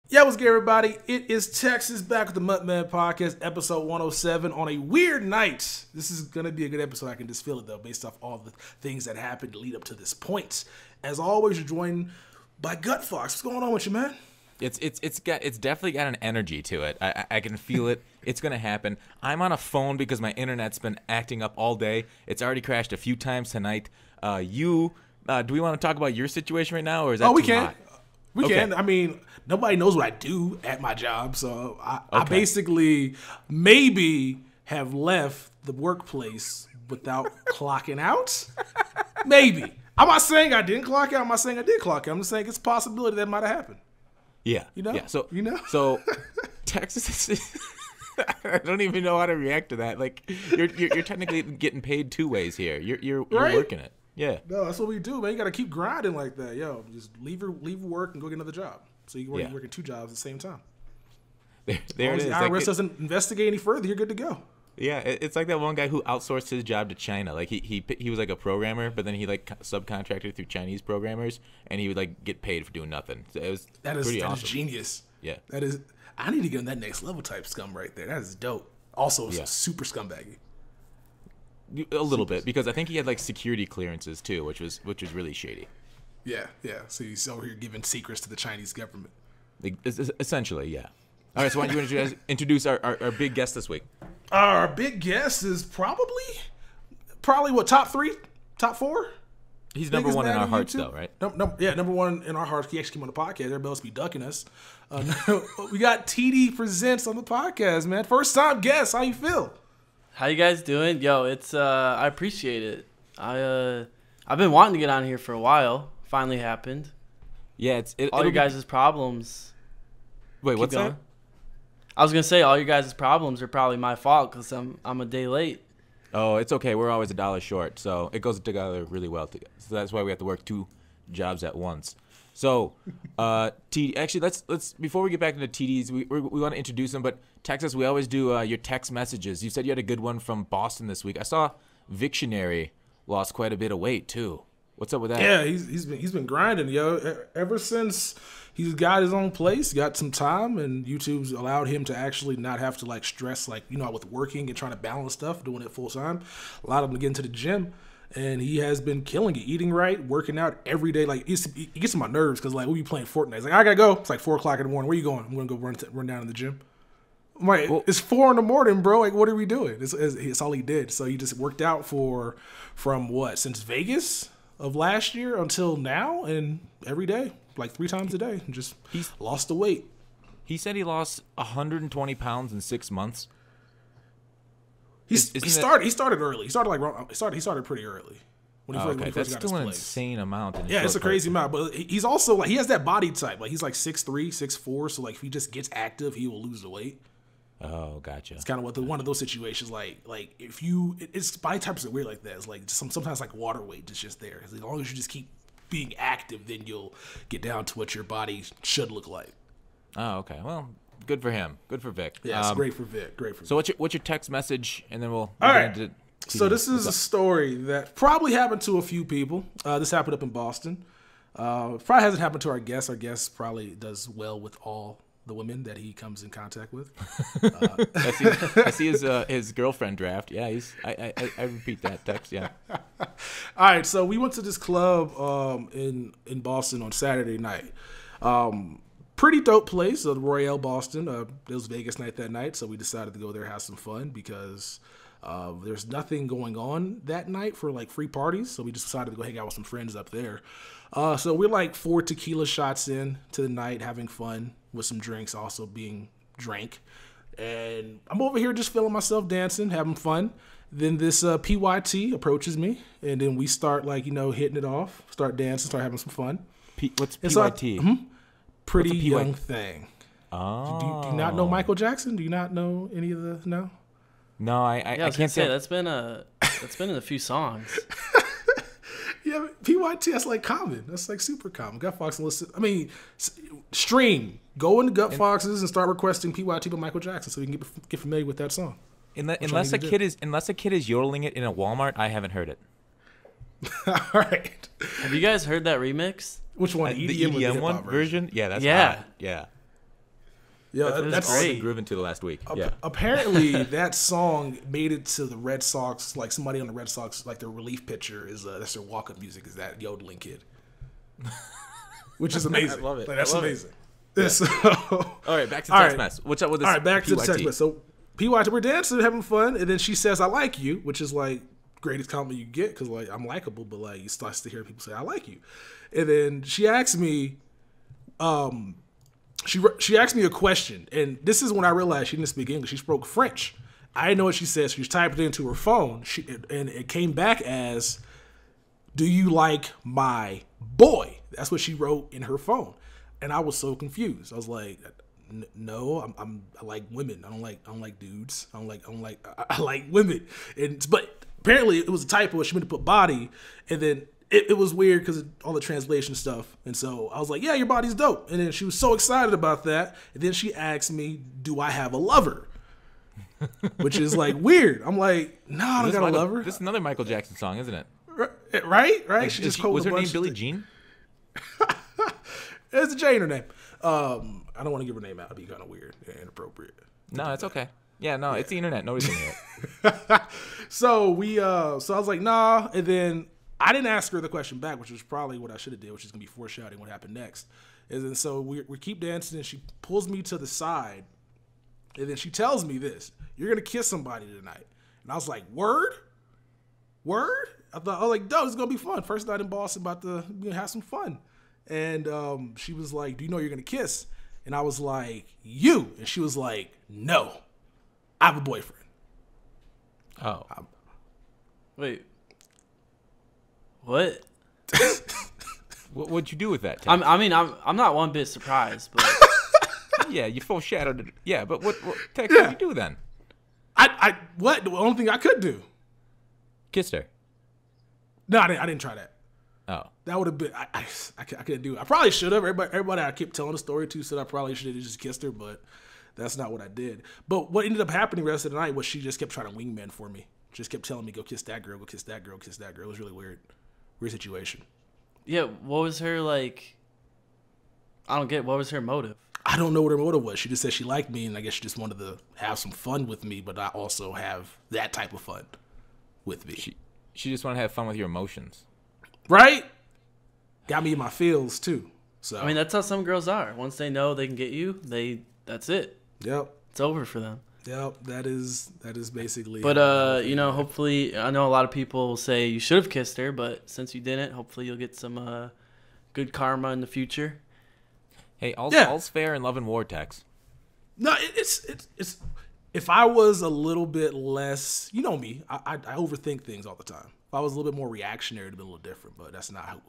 Yeah, what's good, everybody? It is Texas back with the MUTMen podcast, episode 107 on a weird night. This is going to be a good episode. I can just feel it, though, based off all the things that happened to lead up to this point. As always, you're joined by Gut Fox. What's going on with you, man? It's definitely got an energy to it. I can feel it. It's going to happen. I'm on a phone because my internet's been acting up all day. It's already crashed a few times tonight. Do we want to talk about your situation right now, or is that we too can. hot? We Okay. can. I mean, nobody knows what I do at my job, so I basically maybe have left the workplace without clocking out. Maybe. I'm not saying I didn't clock out. I'm not saying I did clock out. I'm just saying it's a possibility that might have happened. Yeah. You know? Yeah. So, you know? So Texas is I don't even know how to react to that. Like you're technically getting paid two ways here. You're Right? working it. Yeah. No, that's what we do, man. You got to keep grinding like that. Yo, just leave work and go get another job. So you're working two jobs at the same time. There it is. The IRS doesn't investigate any further, you're good to go. Yeah, it's like that one guy who outsourced his job to China. Like he was like a programmer, but then he like subcontracted through Chinese programmers, and he would like get paid for doing nothing. So it was pretty awesome. That is genius. Yeah, that is. I need to get on that next level type scum right there. That is dope. Also, Yeah. super scumbaggy. a little bit, because I think he had like security clearances too, which was really shady. Yeah. So he's over here giving secrets to the Chinese government. Essentially, yeah. All right, so why don't you introduce our big guest this week? Our big guest is probably what, top 3, top 4? He's number one in our hearts, though, right? Number one in our hearts. He actually came on the podcast. Everybody else be ducking us. We got TD Presents on the podcast, man. First time guest. How you feel? How you guys doing? Yo, it's I appreciate it. I've been wanting to get on here for a while. Finally happened. Yeah, all your guys' problems. Wait, what's that? I was gonna say all your guys' problems are probably my fault because I'm a day late. Oh, it's okay. We're always $1 short, so it goes together really well. So that's why we have to work 2 jobs at once. So, actually, let's before we get back into TDs, we want to introduce them. But Texas, we always do your text messages. You said you had a good one from Boston this week. I saw Victionary lost quite a bit of weight too. What's up with that? Yeah, he's been grinding, yo. Ever since he's got his own place, got some time, and YouTube's allowed him to actually not have to like stress, like, you know, with working and trying to balance stuff, doing it full time. Allowed him to get into the gym, and he has been killing it, eating right, working out every day. Like it gets on my nerves because like we be playing Fortnite. It's like I gotta go. It's like 4:00 in the morning. Where you going? I'm gonna go run down to the gym. I'm like, it's 4 in the morning, bro. Like, what are we doing? It's all he did. So he just worked out since Vegas of last year until now, and every day, like 3 times a day, and just lost the weight. He said he lost 120 pounds in 6 months. He started early. He started pretty early. When he That's first got still his an place. insane amount. Yeah, it's a crazy amount. But he's also like, he has that body type. Like he's like 6'3", 6'4". So like if he just gets active, he will lose the weight. Oh, gotcha. It's kind of one of those situations. Like if it's body types are weird like that. It's like sometimes like water weight is just there. As long as you just keep being active, then you'll get down to what your body should look like. Oh, okay. Well, good for him. Good for Vic. Yeah, it's great for Vic. So what's your text message, and then we'll all right. get into So this is a story that probably happened to a few people. This happened up in Boston. Probably hasn't happened to our guest. Our guest probably does well with all the women that he comes in contact with. I see his girlfriend draft. Yeah, I repeat that text. Yeah. All right, so we went to this club in Boston on Saturday night. Pretty dope place, the Royale Boston. It was Vegas night that night, so we decided to go there, have some fun because there's nothing going on that night for like free parties. So we just decided to go hang out with some friends up there. So we're like 4 tequila shots in to the night, having fun with some drinks also being drank. And I'm over here just feeling myself dancing, having fun. Then this PYT approaches me, and then we start like, you know, hitting it off, start dancing, start having some fun. What's PYT? Pretty Young Thing. Oh. Do you not know Michael Jackson? Do you not know any of the No, I can't say that's been in a few songs. Yeah, PYT, that's like common. That's like super common. Gut Fox and listen. I mean, stream. Go into Gut Foxes and start requesting PYT by Michael Jackson so we can get familiar with that song. Unless a kid is yodeling it in a Walmart, I haven't heard it. All right. Have you guys heard that remix? Which one? The EDM one version? Yeah, that's yeah. hot. Yeah. Yeah, that's all I've great. been grooving to the last week. Yeah. Apparently, that song made it to the Red Sox. Like somebody on the Red Sox, like their relief pitcher is that's their walk-up music. Is that yodeling kid, which is amazing. I love it. Like, that's I love amazing. Yeah. So, All right, back to the text mess. What's up with this? all right, back to the PYT? text message. So PYT, we're dancing, having fun, and then she says, "I like you," which is like greatest compliment you get because like I'm likable, but like you start to hear people say, "I like you," and then she asks me, she asked me a question, and this is when I realized she didn't speak English. She spoke French. I didn't know what she said. She was typing it into her phone, and it came back as, "Do you like my boy?" That's what she wrote in her phone, and I was so confused. I was like, "No, I like women. I don't like dudes. I like women." But apparently it was a typo. She meant to put body, and then it was weird because of all the translation stuff. And so I was like, "Yeah, your body's dope." And then she was so excited about that. And then she asked me, "Do I have a lover?" Which is like weird. I'm like, "No, I don't got a lover." This is another Michael Jackson song, isn't it? Right? Like, She just was quoted a her name bunch Billie of Jean? It's a J in her name. I don't want to give her name out. It'd be kind of weird and inappropriate. No, it's okay. Yeah, no, it's the internet. Nobody's gonna hear it. So so I was like, "Nah," and then I didn't ask her the question back, which was probably what I should have did, which is gonna be foreshadowing what happened next. And then so we keep dancing, and she pulls me to the side, and then she tells me this: "You're gonna kiss somebody tonight." And I was like, "Word? Word?" I was like, "Dude, it's gonna be fun. First night in Boston, about to have some fun." And she was like, "Do you know you're gonna kiss?" And I was like, "You?" And she was like, "No, I have a boyfriend." Oh, Wait. What? what'd you do with that? Text? I'm not one bit surprised, but Yeah, you foreshadowed it. Yeah, but what Tex, what'd you do then? What? The only thing I could do. Kissed her. No, I didn't try that. Oh. That would have been, I couldn't do it. I probably should have. Everybody I kept telling the story to said I probably should have just kissed her, but that's not what I did. But what ended up happening the rest of the night was she just kept trying to wingman for me. Just kept telling me, "Go kiss that girl, go kiss that girl, kiss that girl." It was really weird. Weird situation. yeah, what was her like? I don't get. What was her motive? I don't know what her motive was. She just said she liked me, and I guess she just wanted to have some fun with me, but I also have that type of fun with me. She just wanted to have fun with your emotions. Right? Got me in my feels, too. So I mean, that's how some girls are. Once they know they can get you, that's it. Yep. It's over for them. Yep, that is basically. But hopefully, I know a lot of people will say you should have kissed her, but since you didn't, hopefully you'll get some good karma in the future. Hey, all's fair in love and war, Tex. No, it's. If I was a little bit less, you know me, I overthink things all the time. If I was a little bit more reactionary, it'd be a little different. But that's not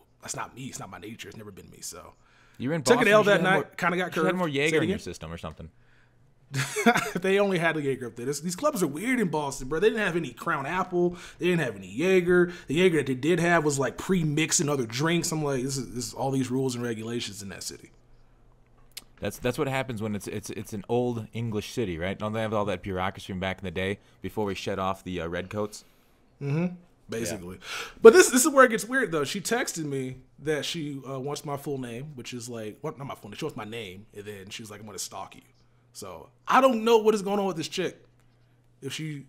me. It's not my nature. It's never been me. So You were in took Boston. an L that night. Kind of got You curved. had more Say Jaeger it in your again? system or something. They only had the Jaeger up there. These clubs are weird in Boston, bro. They didn't have any Crown Apple. They didn't have any Jaeger. The Jaeger that they did have was like pre-mixed in other drinks. I'm like, this is all these rules and regulations in that city. That's what happens when it's an old English city, right? Don't they have all that bureaucracy from back in the day before we shed off the redcoats? Basically. Yeah. But this is where it gets weird, though. She texted me that she wants my full name, which is like, not my full name, she wants my name, and then she was like, "I'm going to stalk you." So I don't know what is going on with this chick. If she,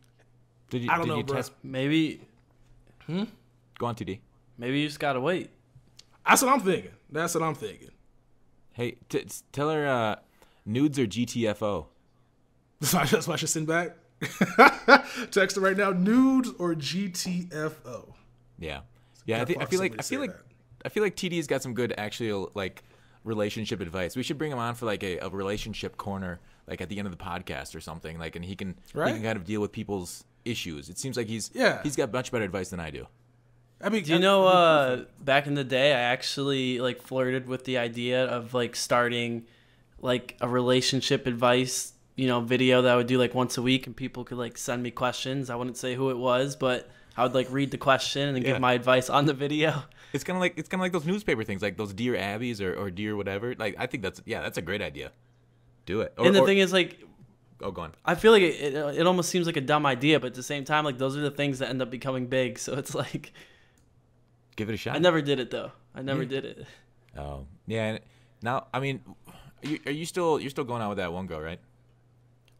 I don't know, bro. Test? Maybe. Go on, TD. Maybe you just gotta wait. That's what I'm thinking. Hey, tell her nudes or GTFO. That's why I should send back. Text her right now. Nudes or GTFO. Yeah. I feel like TD's got some good actual like relationship advice. We should bring him on for like a relationship corner, like at the end of the podcast or something. Like, and he can kind of deal with people's issues. It seems like he's got much better advice than I do. I mean, do you know? Back in the day, I actually like flirted with the idea of like starting like a relationship advice, video that I would do like once a week, and people could like send me questions. I wouldn't say who it was, but I would like read the question and then give my advice on the video. It's kind of like those newspaper things, like those Dear Abbeys or Dear whatever. Like, I think that's a great idea. Do it. And the thing is, like, go on. I feel like it almost seems like a dumb idea, but at the same time, like those are the things that end up becoming big. So it's like, give it a shot. I never did it though. I never did it. Oh yeah. Now, I mean, You're still going out with that one girl, right?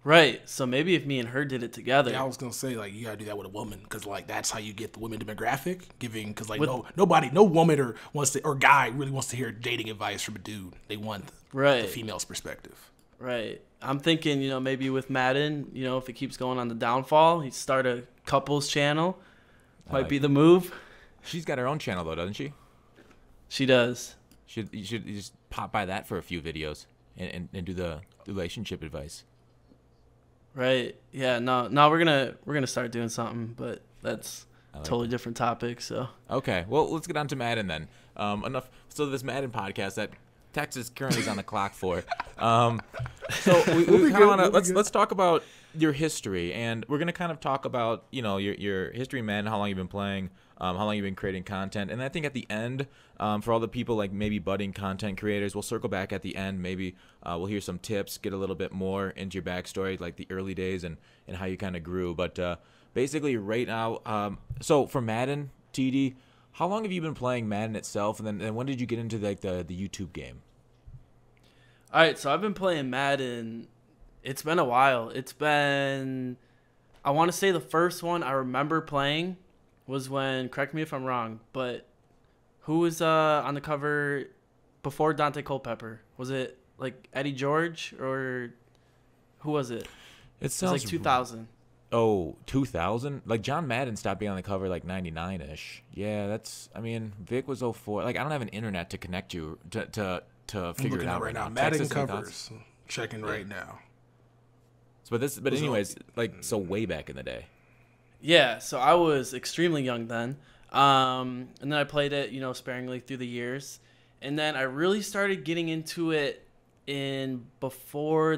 Right. So maybe if me and her did it together. Yeah, I was gonna say like you gotta do that with a woman because like that's how you get the women demographic giving because like With- no woman or guy really wants to hear dating advice from a dude. They want Right. the female's perspective. Right. I'm thinking, maybe with Madden, if it keeps going on the downfall, he'd start a couples channel. Might be the move. She's got her own channel though, doesn't she? She does. You should just pop by that for a few videos and do the relationship advice. Right. Yeah. No. We're gonna start doing something, but that's totally different topic. So. Okay. Well, let's get on to Madden then. Enough. So this Madden podcast that Texas currently is on the clock for. So we kind of want to let's talk about your history, and we're gonna kind of talk about your history, man, how long you've been playing, how long you've been creating content, and I think at the end, for all the people like maybe budding content creators, we'll circle back at the end. Maybe we'll hear some tips, get a little bit more into your backstory, like the early days and how you kind of grew. But basically, right now, so for Madden, TD, how long have you been playing Madden itself, and then when did you get into like the YouTube game? All right. So I've been playing Madden. It's been a while. I want to say the first one I remember playing was when, correct me if I'm wrong, but who was on the cover before Dante Culpepper? Was it like Eddie George or who was it? It was like 2000. Oh, 2000? Like John Madden stopped being on the cover like 99-ish. Yeah, Vic was 04. Like I don't have an internet to connect you to figure it out right now. Madden covers. Checking right now. But anyways, so way back in the day. Yeah, so I was extremely young then. And then I played it, sparingly through the years. And then I really started getting into it the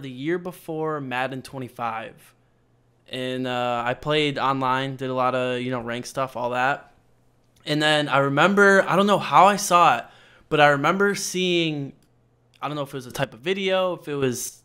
year before Madden 25. And I played online, did a lot of, rank stuff, all that. And then I remember, I don't know how I saw it, but I remember seeing, I don't know if it was a type of video, if it was,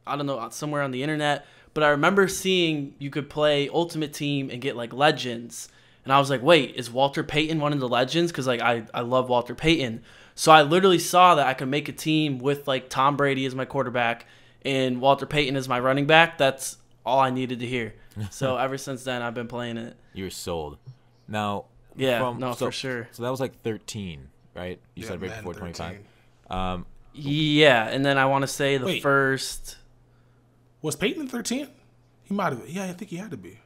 I don't know, somewhere on the internet, but I remember seeing you could play Ultimate Team and get like legends. And I was like, wait, is Walter Payton one of the legends? Because like I love Walter Payton. So I literally saw that I could make a team with like Tom Brady as my quarterback and Walter Payton as my running back. That's all I needed to hear. So ever since then, I've been playing it. You were sold. Now, for sure. So that was like 13, right? You said right before 25. Yeah, and then I want to say the first. Was Peyton in 13? He might have. Yeah, I think he had to be. He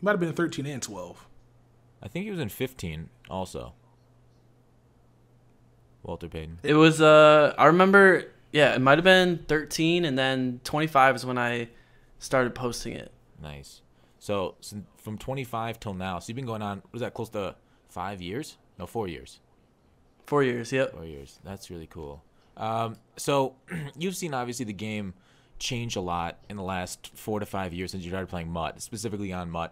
might have been in 13 and 12. I think he was in 15 also. Walter Payton. It was I remember, it might have been 13 and then 25 is when I started posting it. Nice. So from 25 till now, so you've been going on, what is that, close to 5 years? No, 4 years. 4 years, yep. 4 years. That's really cool. So you've seen obviously the game change a lot in the last 4 to 5 years since you started playing MUT, specifically on MUT.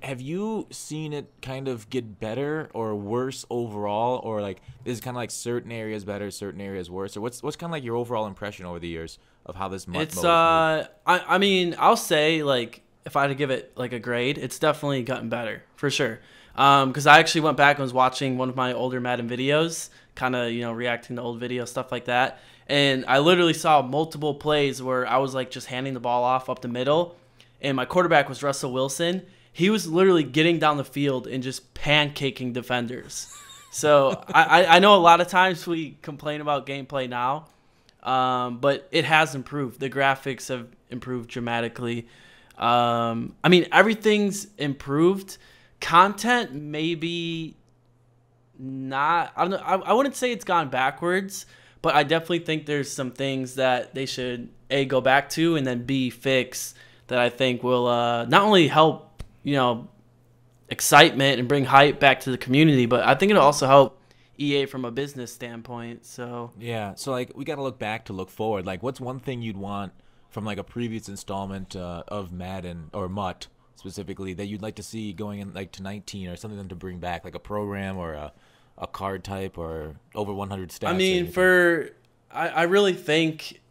Have you seen it kind of get better or worse overall, or like is it kind of like certain areas better, certain areas worse, or what's kind of like your overall impression over the years of how this MUT it's I'll say like if I had to give it like a grade, it's definitely gotten better for sure. Because I actually went back and was watching one of my older Madden videos, kind of reacting to old videos, stuff like that. And I literally saw multiple plays where I was like just handing the ball off up the middle, and my quarterback was Russell Wilson. He was literally getting down the field and just pancaking defenders. So I know a lot of times we complain about gameplay now, but it has improved. The graphics have improved dramatically. Everything's improved. Content maybe not. I don't know. I wouldn't say it's gone backwards, but I definitely think there's some things that they should A, go back to, and then B, fix that I think will not only help, excitement and bring hype back to the community, but I think it'll also help EA from a business standpoint. So yeah, so like we got to look back to look forward. Like, what's one thing you'd want from like a previous installment of Madden or MUT specifically that you'd like to see going in like to 19 or something to bring back, like a program or a card type or over 100 stats? I really think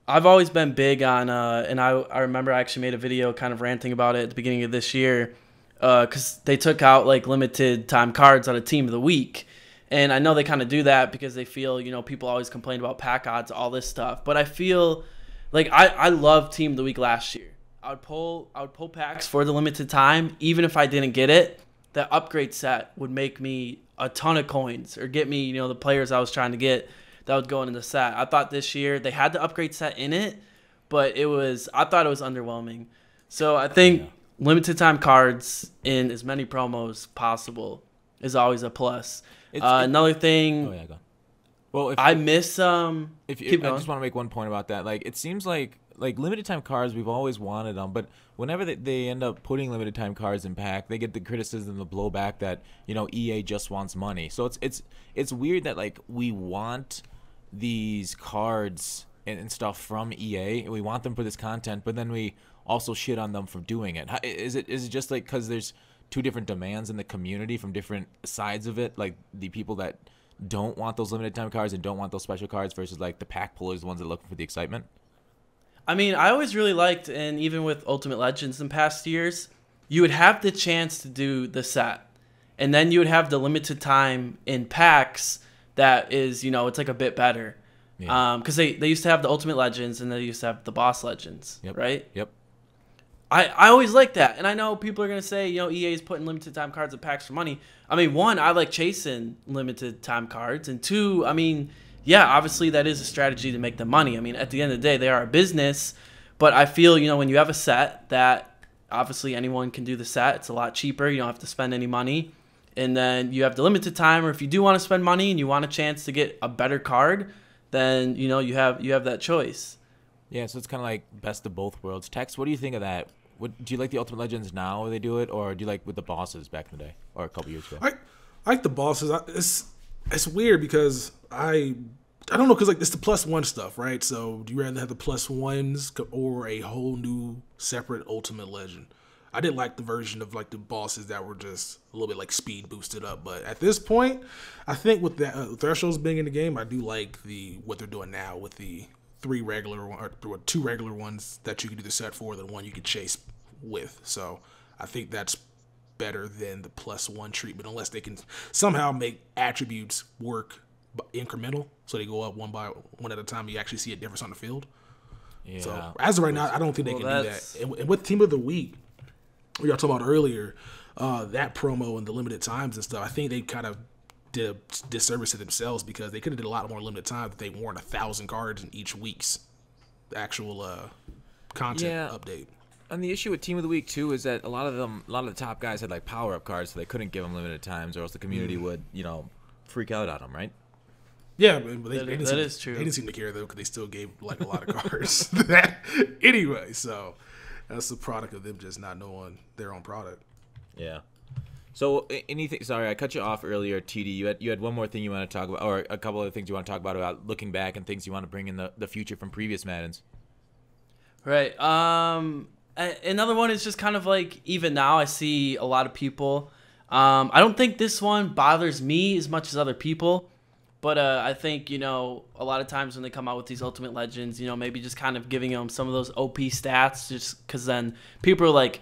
I've always been big on, and I remember I actually made a video kind of ranting about it at the beginning of this year, because they took out like limited time cards on a team of the week. And I know they kind of do that because they feel, people always complain about pack odds, all this stuff. But I feel like I love Team of the Week last year. I would pull packs for the limited time, even if I didn't get it. That upgrade set would make me a ton of coins or get me, the players I was trying to get that would go into the set. I thought this year they had the upgrade set in it, but I thought it was underwhelming. So I think limited time cards in as many promos possible is always a plus. Another thing. Oh yeah, go. Well, I miss I just want to make one point about that. Like, it seems like limited time cards, we've always wanted them, but whenever they end up putting limited time cards in pack, they get the criticism, the blowback that EA just wants money. So it's weird that like we want these cards and stuff from EA, and we want them for this content, but then we also shit on them for doing it. Is it just like because there's two different demands in the community from different sides of it, like the people that don't want those limited time cards and don't want those special cards versus like the pack pullers, the ones that are looking for the excitement? I mean, I always really liked, and even with Ultimate Legends in past years, you would have the chance to do the set, and then you would have the limited time in packs that is, it's like a bit better. Yeah. Because they used to have the Ultimate Legends and they used to have the Boss Legends, right? Yep. I always like that. And I know people are going to say, EA is putting limited time cards in packs for money. I mean, one, I like chasing limited time cards. And two, I mean, yeah, obviously that is a strategy to make them money. I mean, at the end of the day, they are a business. But I feel, when you have a set that obviously anyone can do the set, it's a lot cheaper. You don't have to spend any money. And then you have the limited time, or if you do want to spend money and you want a chance to get a better card, then, you have that choice. Yeah, so it's kind of like best of both worlds. Tex, what do you think of that? Do you like the Ultimate Legends now they do it, or do you like with the bosses back in the day or a couple years ago? I like the bosses. It's weird because I don't know, because like it's the +1 stuff, right? So do you rather have the +1s or a whole new separate Ultimate Legend? I did like the version of like the bosses that were just a little bit like speed boosted up, but at this point, I think with that thresholds being in the game, I do like what they're doing now with the 2 regular ones that you can do the set for, the one you can chase with. So I think that's better than the +1 treatment, unless they can somehow make attributes work incremental, so they go up one at a time. You actually see a difference on the field. Yeah. So as of right now, I don't think they can do that. And with Team of the Week, we were talking about earlier, that promo and the limited times and stuff, I think they kind of did a disservice to themselves, because they could have did a lot more limited time if they weren't 1,000 cards in each week's actual content update. And the issue with Team of the Week too is that a lot of the top guys had like power up cards, so they couldn't give them limited times, or else the community would freak out on them, right? Yeah, but that is true. They didn't seem to care though, because they still gave like a lot of cards. Anyway, so that's the product of them just not knowing their own product. Yeah. So anything? Sorry, I cut you off earlier, TD. You had one more thing you want to talk about, or a couple other things you want to talk about looking back and things you want to bring in the future from previous Maddens. Right. Another one is just kind of like, even now I see a lot of people. I don't think this one bothers me as much as other people, but I think a lot of times when they come out with these Ultimate Legends, maybe just kind of giving them some of those OP stats, just because then people are like,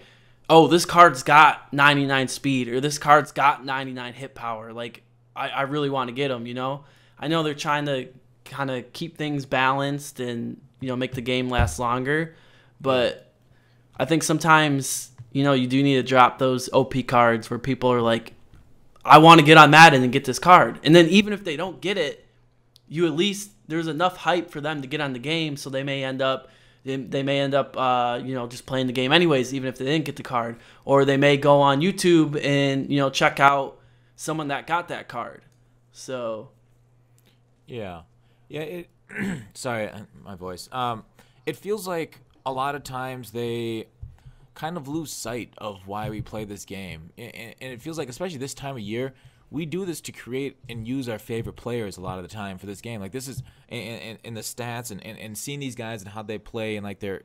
oh, this card's got 99 speed, or this card's got 99 hit power. Like, I really want to get them, I know they're trying to kind of keep things balanced and, make the game last longer. But I think sometimes, you do need to drop those OP cards where people are like, I want to get on Madden and get this card. And then even if they don't get it, at least there's enough hype for them to get on the game, so they may end up just playing the game anyways, even if they didn't get the card. Or they may go on YouTube and, check out someone that got that card. So. Yeah. Sorry, my voice. It feels like a lot of times they kind of lose sight of why we play this game. And it feels like, especially this time of year, we do this to create and use our favorite players a lot of the time for this game. Like, this is in the stats and seeing these guys and how they play in like their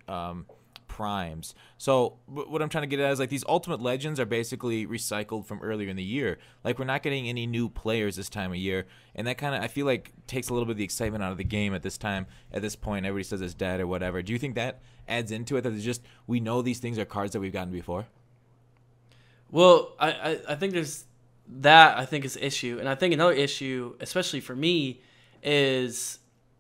primes. So what I'm trying to get at is like these Ultimate Legends are basically recycled from earlier in the year. Like, we're not getting any new players this time of year, and that kind of, I feel like, takes a little bit of the excitement out of the game at this time. At this point, everybody says it's dead or whatever. Do you think that adds into it, that it's just we know these things are cards that we've gotten before? Well, I think there's that I think is the issue. And I think another issue, especially for me, is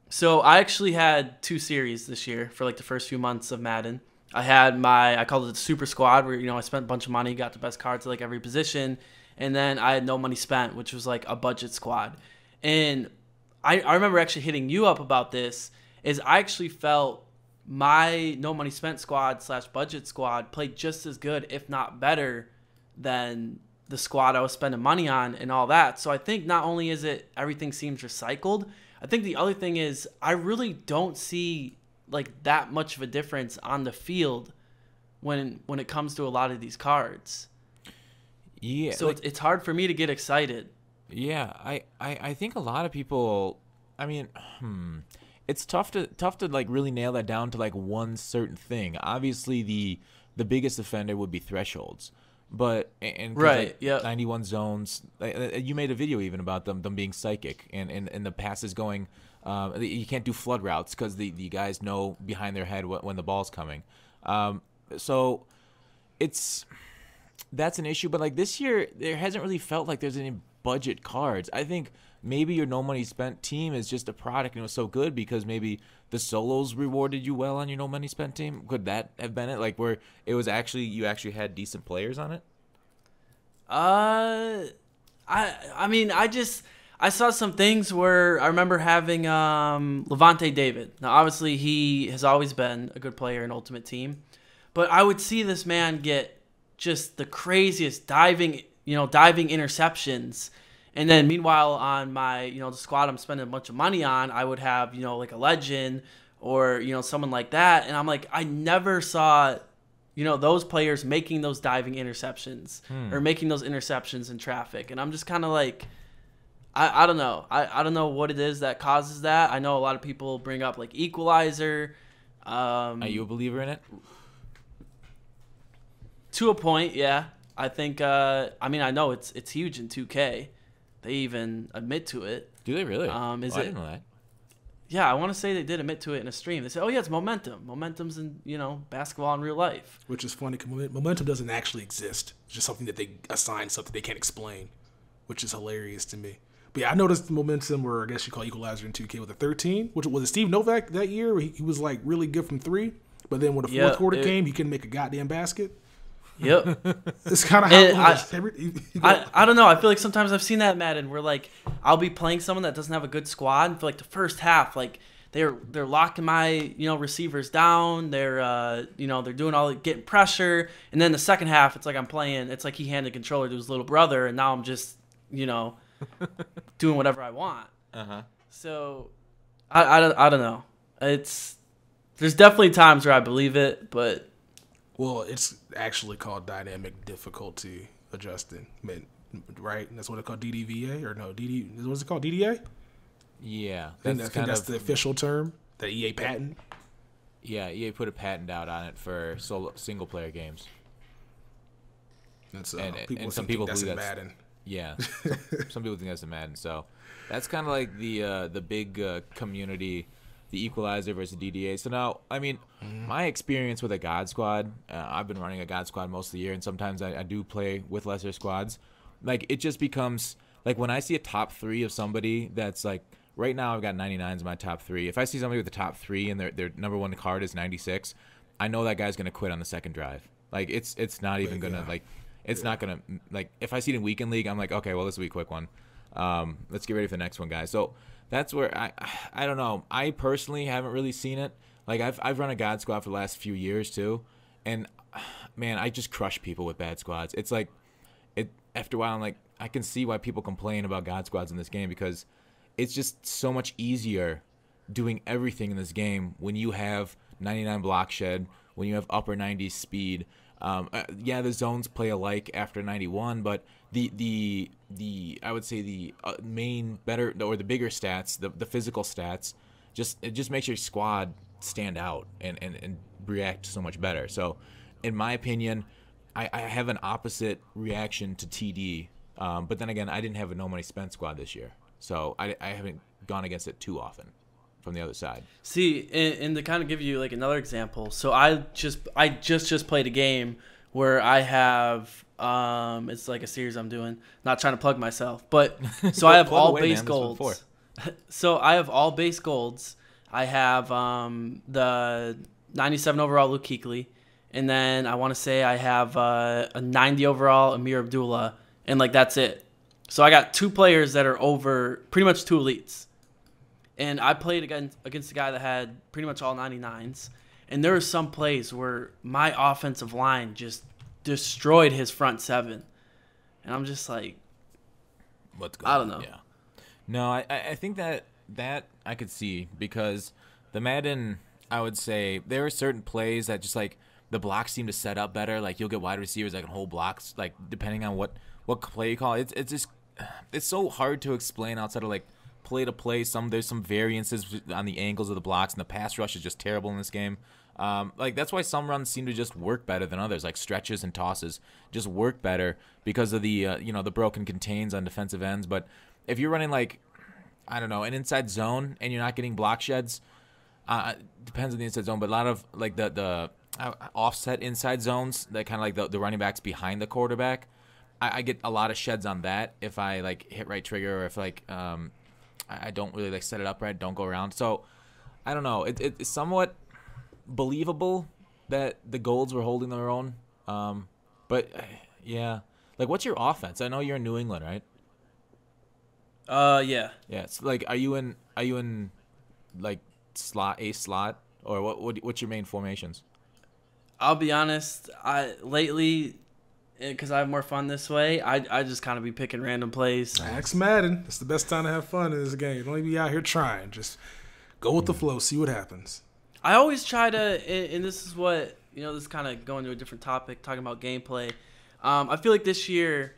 so I actually had 2 series this year for like the first few months of Madden. I had I called it the Super Squad, where I spent a bunch of money, got the best cards at like every position, and then I had no money spent, which was like a budget squad. And I remember actually hitting you up about this. Is I actually felt my no money spent squad / budget squad played just as good, if not better, than the squad I was spending money on and all that. So I think not only is it everything seems recycled, I think the other thing is I really don't see like that much of a difference on the field when it comes to a lot of these cards. Yeah. So like, it's hard for me to get excited. Yeah, I think a lot of people, I mean, it's tough to like really nail that down to like one certain thing. Obviously the biggest offender would be thresholds. But and right, like yeah, 91 zones. You made a video even about them being psychic and the passes going. You can't do flood routes because the guys know behind their head when the ball's coming. So that's an issue. But like this year, there hasn't really felt like there's any budget cards. I think maybe your no money spent team is just a product and it was so good because maybe the solos rewarded you well on your no money spent team. Could that have been it? Like where it was actually you actually had decent players on it? I mean I saw some things where I remember having Levante David. Now obviously he has always been a good player in Ultimate Team, but I would see this man get just the craziest diving interceptions. And then meanwhile on my, the squad I'm spending a bunch of money on, I would have, like a legend or, someone like that. And I'm like, I never saw, those players making those diving interceptions or making those interceptions in traffic. And I'm just kind of like, I don't know. I don't know what it is that causes that. I know a lot of people bring up like Equalizer. Are you a believer in it? To a point, yeah. I think, I know it's huge in 2K. They even admit to it. Do they really? I didn't know that. Yeah, I want to say they did admit to it in a stream. They said, "Oh yeah, it's momentum. Momentum's in basketball in real life." Which is funny. Momentum doesn't actually exist. It's just something that they assign something they can't explain, which is hilarious to me. But yeah, I noticed momentum, or I guess you call Equalizer in 2K with a 13. Which was it? Steve Novak that year. He was like really good from 3, but then when the fourth quarter came, he couldn't make a goddamn basket. Yep. It's kind of how it is. I don't know. I feel like sometimes I've seen that in Madden where like I'll be playing someone that doesn't have a good squad and for like the first half, like they're locking my receivers down. They're they're doing all getting pressure, and then the second half it's like I'm playing. It's like he handed the controller to his little brother, and now I'm just doing whatever I want. So I don't know. There's definitely times where I believe it, but. Well, it's actually called dynamic difficulty adjusting, right? That's what it's called, DDVA, or no, what's it called, DDA? Yeah. I think that's the official term, the EA patent. Yeah, EA put a patent out on it for single-player games. That's, and some people that's believe in that's Madden. Yeah, some people think that's in Madden. So that's kind of like the big community. The Equalizer versus DDA. So now, I mean, my experience with a God Squad, I've been running a God Squad most of the year, and sometimes I do play with lesser squads. Like, it just becomes, like, when I see a top 3 of somebody that's, like, right now I've got 99s in my top 3. If I see somebody with the top 3 and their number 1 card is 96, I know that guy's going to quit on the second drive. Like, it's not even going to, like, it's not going to, like, if I see it in Weekend League, I'm like, okay, well, this will be a quick one. Let's get ready for the next one, guys. So, that's where I don't know. I personally haven't really seen it. Like I've run a God Squad for the last few years too, and man, I just crush people with bad squads. It's like after a while, I'm like I can see why people complain about God Squads in this game because it's just so much easier doing everything in this game when you have 99 block shed, when you have upper 90s speed. Yeah, the zones play alike after 91, but the I would say the main better or the bigger stats, the physical stats, it just makes your squad stand out and react so much better. So, in my opinion, I have an opposite reaction to TD, but then again, I didn't have a no money spent squad this year, so I haven't gone against it too often from the other side. See, and to kind of give you like another example, so I just played a game where I have it's like a series I'm doing. Not trying to plug myself, but so I have Plug all away, base man. That's what it's golds. So I have all base golds. I have the 97 overall Luke Kuechly, and then I want to say I have a 90 overall Amir Abdullah, and like that's it. So I got 2 players that are over pretty much 2 elites. And I played against a guy that had pretty much all 99s. And there were some plays where my offensive line just destroyed his front 7. And I'm just like, What's going I don't know. on? Yeah. No, I think that I could see, because the Madden, I would say there are certain plays that just like the blocks seem to set up better. Like you'll get wide receivers that can hold blocks, like depending on what play you call. It's just it's so hard to explain outside of like play to play. There's some variances on the angles of the blocks, and the pass rush is just terrible in this game. Like that's why some runs seem to just work better than others, like stretches and tosses just work better because of the the broken contains on defensive ends. But if you're running like, I don't know, an inside zone and you're not getting block sheds, depends on the inside zone, but a lot of like the offset inside zones, that kind of like the running backs behind the quarterback, I get a lot of sheds on that if I like hit right trigger, or if like I don't really like set it up right, don't go around. So I don't know. It's somewhat believable that the Golds were holding their own. But yeah, like what's your offense? I know you're in New England, right? Yeah. Yeah. It's like, are you in like slot, or what's your main formations? I'll be honest. Lately, because I have more fun this way, I just kind of be picking random plays. Ask Madden. It's the best time to have fun in this game. Don't even be out here trying. Just go with the flow. See what happens. I always try to, and this is what, this is kind of going to a different topic, talking about gameplay. I feel like this year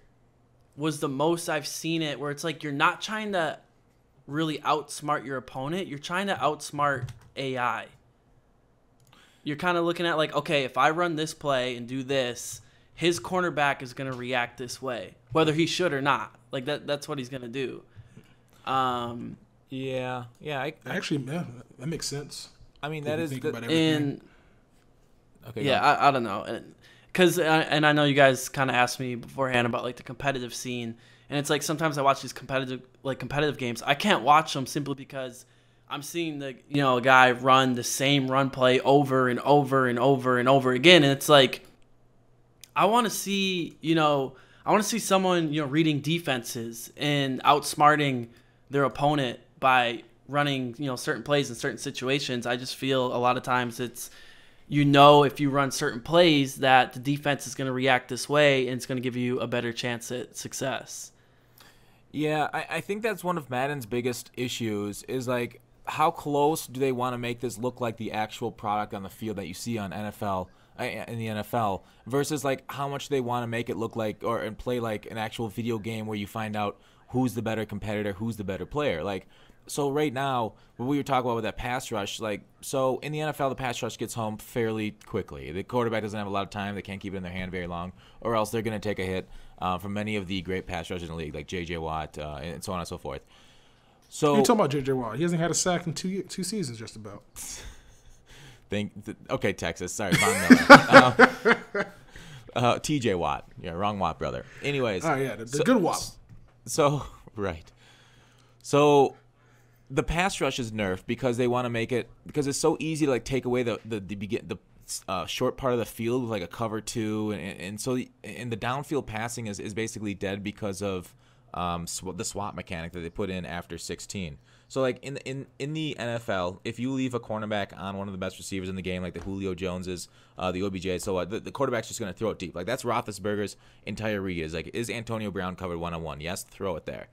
was the most I've seen it where it's like you're not trying to really outsmart your opponent. You're trying to outsmart AI. You're kind of looking at like, okay, if I run this play and do this, his cornerback is going to react this way, whether he should or not. Like that's what he's going to do. Yeah. Actually, yeah, that makes sense. I mean, that is and okay. Yeah, I don't know, and I know you guys kind of asked me beforehand about like the competitive scene, and it's like sometimes I watch these competitive games. I can't watch them simply because I'm seeing the a guy run the same run play over and over and over and over again, and it's like I want to see someone reading defenses and outsmarting their opponent by running certain plays in certain situations. I just feel a lot of times it's if you run certain plays that the defense is going to react this way, and it's going to give you a better chance at success. Yeah, I think that's one of Madden's biggest issues is like how close do they want to make this look like the actual product on the field that you see on NFL in the NFL versus like how much they want to make it look like and play like an actual video game where you find out who's the better competitor, who's the better player. Like, so right now, what we were talking about with that pass rush, like, so in the NFL, the pass rush gets home fairly quickly. The quarterback doesn't have a lot of time. They can't keep it in their hand very long, or else they're going to take a hit from many of the great pass rushers in the league, like J.J. Watt and so on and so forth. So you're talking about J.J. Watt. He hasn't had a sack in two seasons, just about. Okay, Texas. Sorry, Von Miller. T.J. Watt. Yeah, wrong Watt, brother. Anyways. Oh, yeah, the good Watt. So, right. So the pass rush is nerfed because they want to make it, because it's so easy to like take away the short part of the field with like a cover 2, and so the downfield passing is basically dead because of the swap mechanic that they put in after 16. So like in the NFL, if you leave a cornerback on one of the best receivers in the game, like the Julio Joneses, the OBJ, so the quarterback's just going to throw it deep. Like that's Roethlisberger's entire read is like, is Antonio Brown covered 1-on-1? Yes, throw it there.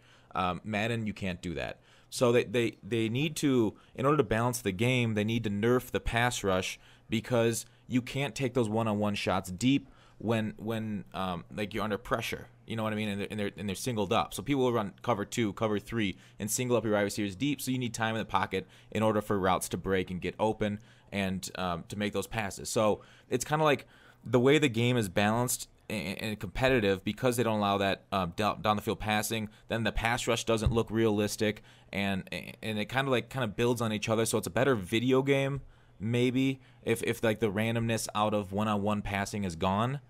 Madden, you can't do that. So they need to, in order to balance the game, they need to nerf the pass rush because you can't take those 1-on-1 shots deep when like you're under pressure. You know what I mean? And they're singled up. So people will run cover 2, cover 3, and single up your wide receivers deep. So you need time in the pocket in order for routes to break and get open and to make those passes. So it's kind of like the way the game is balanced and competitive, because they don't allow that down the field passing, then the pass rush doesn't look realistic, and it kind of builds on each other. So it's a better video game maybe if like the randomness out of 1-on-1 passing is gone.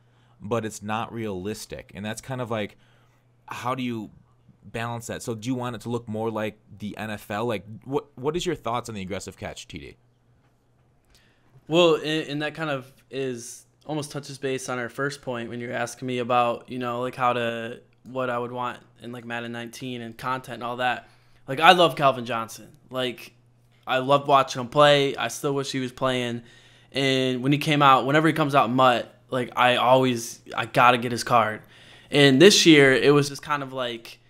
but it's not realistic. And that's kind of like, how do you balance that? So do you want it to look more like the NFL? Like, what is your thoughts on the aggressive catch, TD? Well, and that kind of is almost touches base on our first point when you're asking me about, like what I would want in like Madden 19 and content and all that. Like, I love Calvin Johnson. Like, I loved watching him play. I still wish he was playing. And when he came out, whenever he comes out in MUT, like, I got to get his card. And this year, it was just kind of like,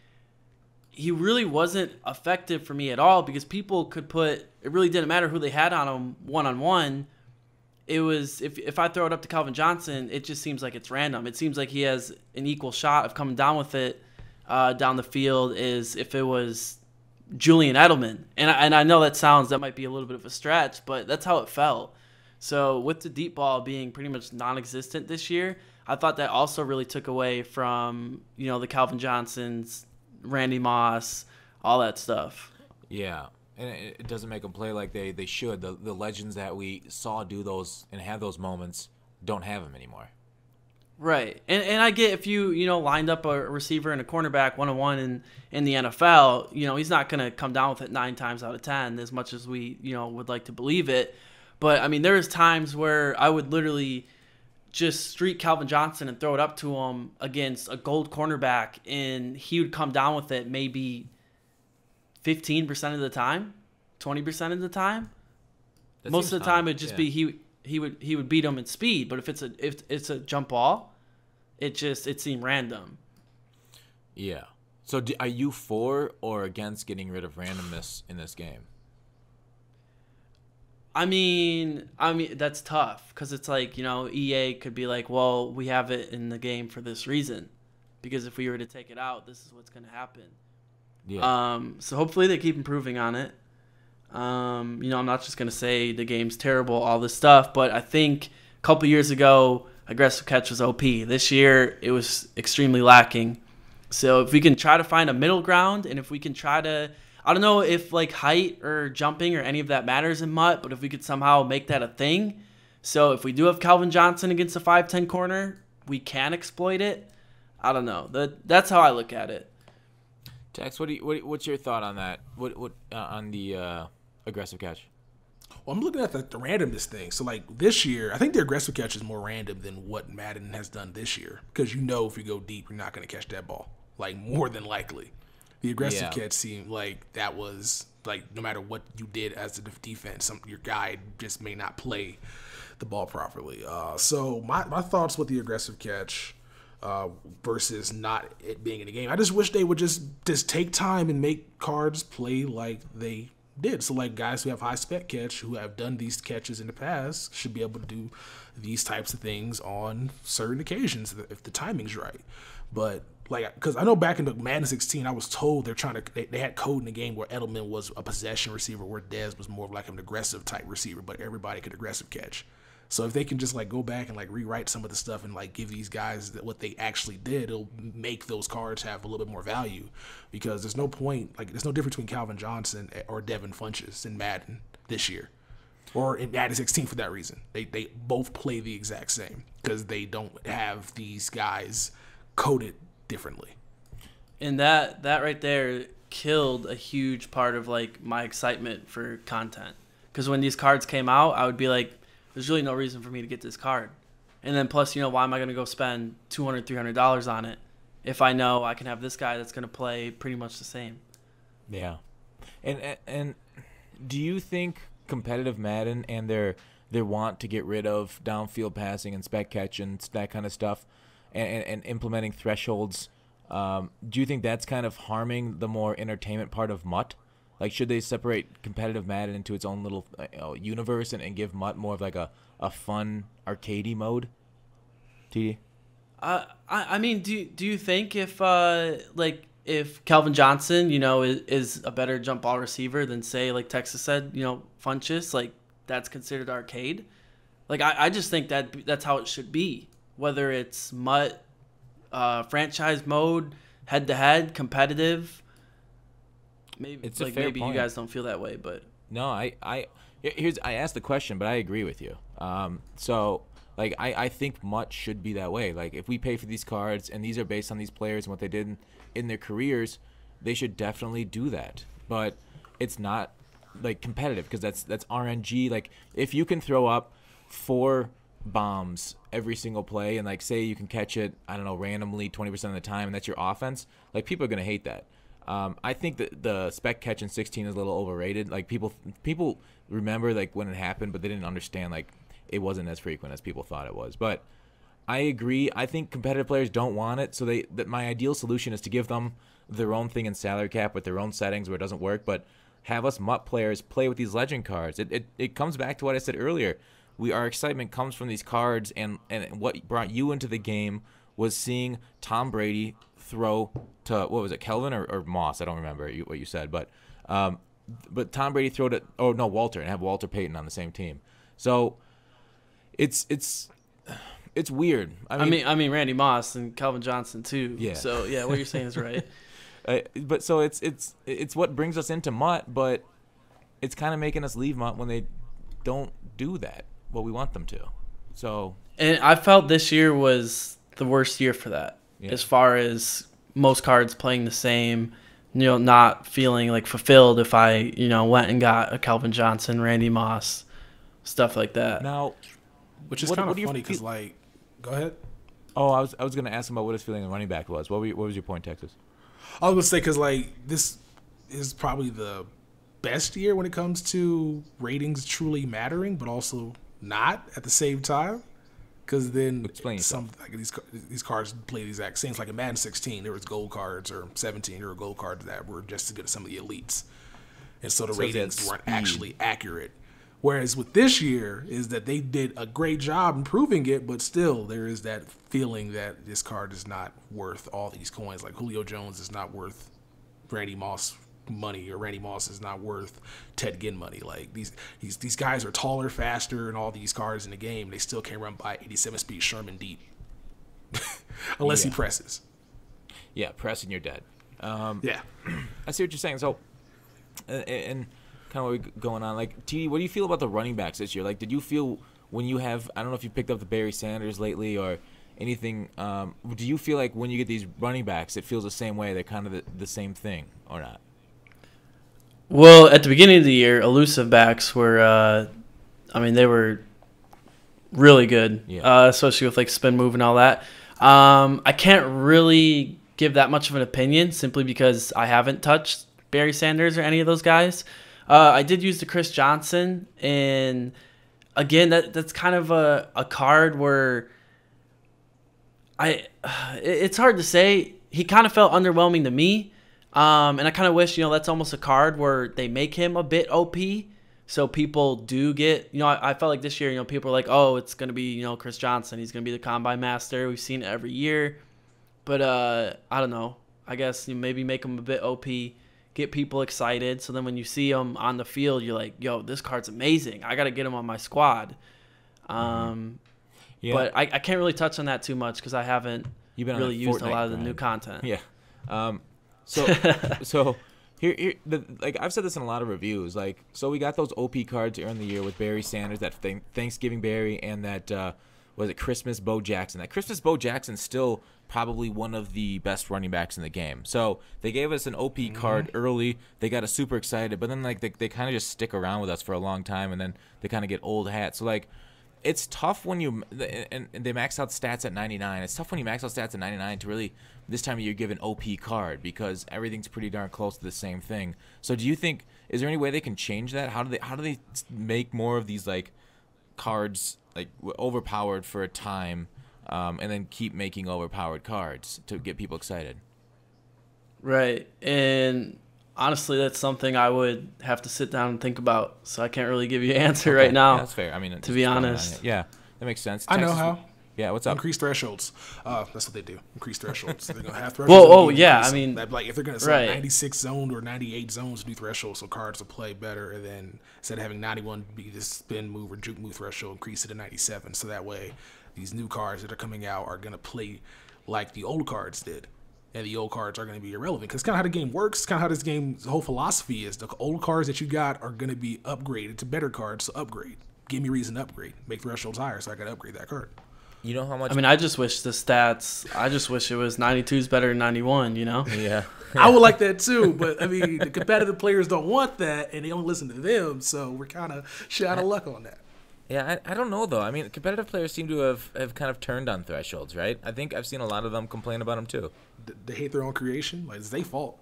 he really wasn't effective for me at all because people could it really didn't matter who they had on him one-on-one. It was, if I throw it up to Calvin Johnson, it just seems like it's random. It seems like he has an equal shot of coming down with it down the field as if it was Julian Edelman. And I know that might be a little bit of a stretch, but that's how it felt. So with the deep ball being pretty much non-existent this year, I thought that also really took away from, the Calvin Johnsons, Randy Moss, all that stuff. Yeah. And it doesn't make them play like they should. The legends that we saw do those and have those moments don't have them anymore. Right. And I get if you lined up a receiver and a cornerback one-on-one in the NFL, he's not going to come down with it 9 times out of 10 as much as we, would like to believe it. But, I mean, there's times where I would literally just streak Calvin Johnson and throw it up to him against a gold cornerback, and he would come down with it maybe 15% of the time, 20% of the time. Most of the time it'd just be he would beat him in speed, but if it's a jump ball, it seemed random. Yeah. So are you for or against getting rid of randomness in this game? I mean that's tough because it's like, EA could be like, well, we have it in the game for this reason, because if we were to take it out, this is what's going to happen. Yeah. So hopefully they keep improving on it. I'm not just going to say the game's terrible, all this stuff, but I think a couple years ago, aggressive catch was OP. This year, it was extremely lacking. So if we can try to find a middle ground, and if we can try to, I don't know if like height or jumping or any of that matters in MUT, but if we could somehow make that a thing. So if we do have Calvin Johnson against a 5'10 corner, we can exploit it. I don't know. That's how I look at it. Tex, what's your thought on that? What on the aggressive catch? Well, I'm looking at the randomness thing. So, like, this year, I think the aggressive catch is more random than what Madden has done this year. Because if you go deep, you're not going to catch that ball. Like, more than likely. The aggressive catch seemed like that was, like, no matter what you did as a defense, your guy just may not play the ball properly. So, my thoughts with the aggressive catch versus not it being in the game. I just wish they would just take time and make cards play like they did. So like guys who have high spec catch, who have done these catches in the past, should be able to do these types of things on certain occasions if the timing's right. But like, because I know back in the Madden 16, I was told they had code in the game where Edelman was a possession receiver, where Dez was more of like an aggressive type receiver, but everybody could aggressive catch. So if they can just like go back and like rewrite some of the stuff and like give these guys what they actually did, it'll make those cards have a little bit more value, because there's no point, like there's no difference between Calvin Johnson or Devin Funchess in Madden this year, or in Madden 16 for that reason. They both play the exact same because they don't have these guys coded differently. And that right there killed a huge part of like my excitement for content, because when these cards came out, I would be like, there's really no reason for me to get this card. And then plus, why am I going to go spend $200, $300 on it if I know I can have this guy that's going to play pretty much the same? Yeah. And do you think competitive Madden and their want to get rid of downfield passing and spec catch and that kind of stuff and implementing thresholds, do you think that's kind of harming the more entertainment part of MUT? Like, should they separate competitive Madden into its own little universe and give MUT more of like a fun arcadey mode? TD? I mean, do you think if Calvin Johnson, is a better jump ball receiver than, say, like Texas said, Funchess, like that's considered arcade? Like I just think that's how it should be. Whether it's MUT, franchise mode, head to head, competitive. Maybe it's a fair maybe point. You guys don't feel that way, but no, I asked the question, but I agree with you. So Like, I think MUT should be that way. Like, if we pay for these cards and these are based on these players and what they did in their careers, they should definitely do that. But it's not like competitive because that's RNG. Like, if you can throw up 4 bombs every single play and like say you can catch it, I don't know, randomly 20% of the time, and that's your offense, like people are gonna hate that. I think that the spec catch in 16 is a little overrated. Like people remember like when it happened, but they didn't understand like it wasn't as frequent as people thought it was. But I agree. I think competitive players don't want it, so that my ideal solution is to give them their own thing in salary cap with their own settings where it doesn't work, but have us MUT players play with these legend cards. It comes back to what I said earlier. Our excitement comes from these cards, and what brought you into the game was seeing Tom Brady throw to, what was it, Kelvin or Moss? I don't remember what you said, but Tom Brady threw to, oh no, Walter, and have Walter Payton on the same team. So it's weird. I mean Randy Moss and Calvin Johnson too. Yeah. So yeah, what you're saying is right. But so it's what brings us into MUT, but it's kind of making us leave MUT when they don't do that what we want them to. So, and I felt this year was the worst year for that, as far as most cards playing the same, not feeling like fulfilled if I, went and got a Calvin Johnson, Randy Moss, stuff like that. Now, which is kind of funny because, like, go ahead. Oh, I was going to ask him about what his feeling on running back was. What was your point, Texas? I was going to say, because, like, this is probably the best year when it comes to ratings truly mattering, but also not at the same time. Because then these cards play the exact same. It's like in Madden 16, there was gold cards, or 17, there were gold cards that were just as good as some of the elites. And so the ratings weren't actually accurate. Whereas with this year is that they did a great job improving it, but still there is that feeling that this card is not worth all these coins. Like Julio Jones is not worth Randy Moss money, or Randy Moss is not worth Ted Ginn money. Like these guys are taller, faster, and all these cards in the game, they still can't run by 87 speed Sherman deep unless he presses. Yeah, pressing, you're dead. Yeah, I see what you're saying. So, and kind of what going on. Like, TD, what do you feel about the running backs this year? Like, did you feel when you have, I don't know if you picked up the Barry Sanders lately or anything, do you feel like when you get these running backs, it feels the same way? They're kind of the same thing, or not? Well, at the beginning of the year, elusive backs were, they were really good, especially with like spin move and all that. I can't really give that much of an opinion simply because I haven't touched Barry Sanders or any of those guys. I did use the Chris Johnson, and again, that's kind of a card where it's hard to say. He kind of felt underwhelming to me. And I kind of wish, that's almost a card where they make him a bit OP. So people do get, I felt like this year, people are like, oh, it's going to be, Chris Johnson. He's going to be the combine master. We've seen it every year. But I don't know. I guess maybe make him a bit OP, get people excited. So then when you see him on the field, you're like, yo, this card's amazing. I got to get him on my squad. But I can't really touch on that too much because I haven't really used a lot of the new content. Yeah. So here, like I've said this in a lot of reviews. Like, so we got those OP cards early in the year with Barry Sanders, that Thanksgiving Barry, and that was it Christmas Bo Jackson. That Christmas Bo Jackson's still probably one of the best running backs in the game. So they gave us an OP card early. They got us super excited, but then like they kind of just stick around with us for a long time, and then they kind of get old hat. So like, it's tough when and they max out stats at 99. It's tough when you max out stats at 99 to really this time of year give an OP card because everything's pretty darn close to the same thing. So do you think, is there any way they can change that? How do they make more of these like cards like overpowered for a time, and then keep making overpowered cards to get people excited? Right. And honestly, that's something I would have to sit down and think about. So I can't really give you an answer right now. Yeah, that's fair. I mean, to be honest. Yeah, that makes sense. I know how. Yeah, what's up? Increase thresholds. That's what they do. Increase thresholds. They're gonna have thresholds. Well, yeah. I mean, like if they're gonna say 96 zoned or 98 zones, do thresholds so cards will play better. And then instead of having 91 be the spin move or juke move threshold, increase it to 97. So that way, these new cards that are coming out are gonna play like the old cards did. And the old cards are going to be irrelevant because kind of how the game works. It's kind of how this game's whole philosophy is. The old cards that you got are going to be upgraded to better cards, so upgrade. give me reason to upgrade, make thresholds higher, so I can upgrade that card. You know how much? I mean, I just wish the stats. I just wish it was 92 is better than 91. You know? Yeah. I would like that too, but I mean, the competitive players don't want that, and they don't listen to them, so we're kind of shot of luck on that. Yeah, I don't know though. I mean, competitive players seem to have kind of turned on thresholds, right? I think I've seen a lot of them complain about them too. They hate their own creation. Like, it's their fault.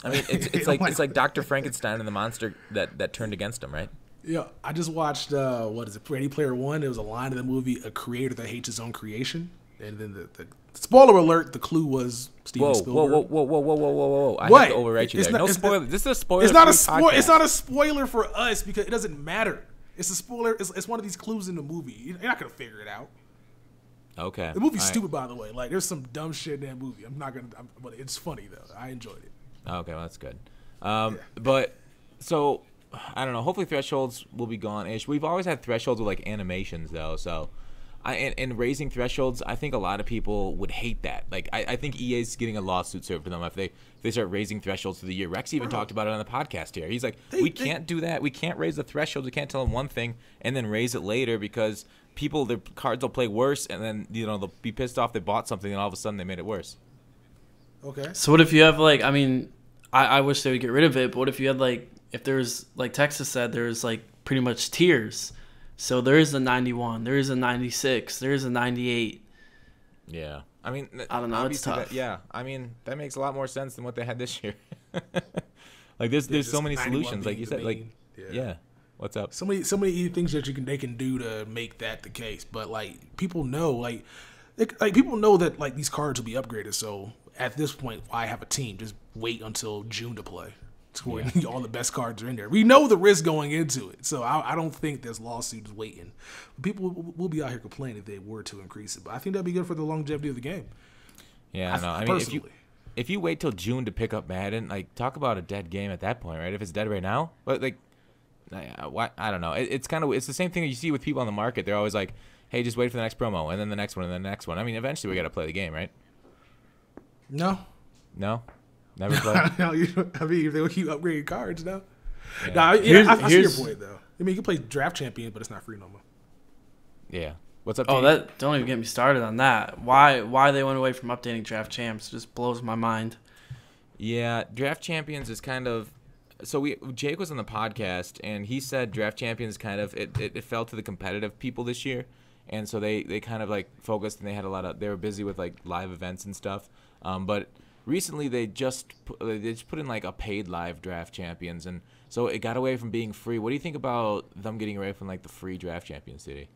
I mean, it's like Dr. Frankenstein and the monster that turned against him, right? Yeah, I just watched what is it, Ready Player One. There was a line in the movie, a creator that hates his own creation, and then the spoiler alert, the clue was Steven Spielberg. Whoa! I What? have to overwrite you It's there. not- No spoiler. This is a spoiler. It's not a spoiler. It's not a spoiler for us because it doesn't matter. It's a spoiler. It's one of these clues in the movie. You're not gonna figure it out. Okay. The movie's All right. stupid, by the way. Like, there's some dumb shit in that movie. But it's funny though. I enjoyed it. Okay, well, that's good. But so I don't know. Hopefully thresholds will be gone-ish. We've always had thresholds with like animations though. So and raising thresholds, I think a lot of people would hate that. Like I think EA's getting a lawsuit served for them if they start raising thresholds through the year. Rex even talked about it on the podcast here. He's like, we can't do that. We can't raise the thresholds. We can't tell them one thing and then raise it later because people, their cards will play worse and then they'll be pissed off they bought something and all of a sudden they made it worse. Okay. So what if you have like? I mean, I wish they would get rid of it. But what if you had like? If there's like Texas said, there's like pretty much tiers. So there is a 91, there is a 96, there is a 98. Yeah, I mean, I don't know. It's tough. I mean, that makes a lot more sense than what they had this year. Like there's so many solutions, like you said. Like yeah, what's up? So many things that they can do to make that the case. But like people know, like people know that like these cards will be upgraded. So at this point, why have a team? Just wait until June to play. All the best cards are in there. We know the risk going into it, so I don't think there's lawsuits waiting. People will be out here complaining if they were to increase it, but I think that'd be good for the longevity of the game. Yeah, no, I mean, if you wait till June to pick up Madden, like talk about a dead game at that point, right? If it's dead right now, but like, I don't know. It's the same thing that you see with people on the market. They're always like, hey, just wait for the next promo, and then the next one, and then the next one. I mean, eventually we got to play the game, right? No. Never play. I mean, if they keep upgrading cards, no. Yeah. Nah, I see your point though. I mean, you can play Draft Champion, but it's not free no more. Yeah. What's up? Oh, that don't even get me started on that. Why they went away from updating Draft Champs just blows my mind. Yeah, Draft Champions is kind of. So Jake was on the podcast and he said Draft Champions kind of it fell to the competitive people this year, and so they kind of like focused and they were busy with like live events and stuff, but. Recently, they just put in like a paid live Draft Champions, and so it got away from being free. What do you think about them getting away from like the free Draft Champions city?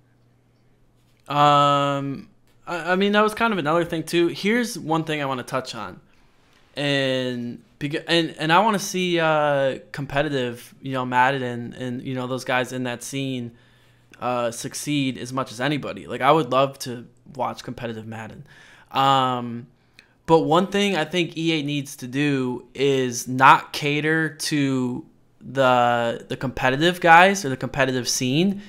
I mean that was kind of another thing too. Here's one thing I want to touch on, and I want to see competitive, Madden and those guys in that scene succeed as much as anybody. Like I would love to watch competitive Madden. But one thing I think EA needs to do is not cater to the competitive guys or the competitive scene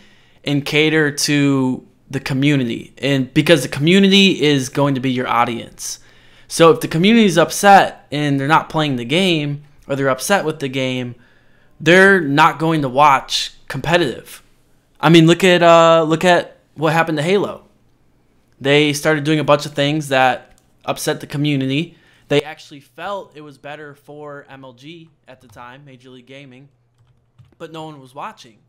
and cater to the community. And because the community is going to be your audience. So if the community is upset and they're not playing the game or they're upset with the game, they're not going to watch competitive. I mean, look at what happened to Halo. They started doing a bunch of things that upset the community. They actually felt it was better for MLG at the time, Major League Gaming, but no one was watching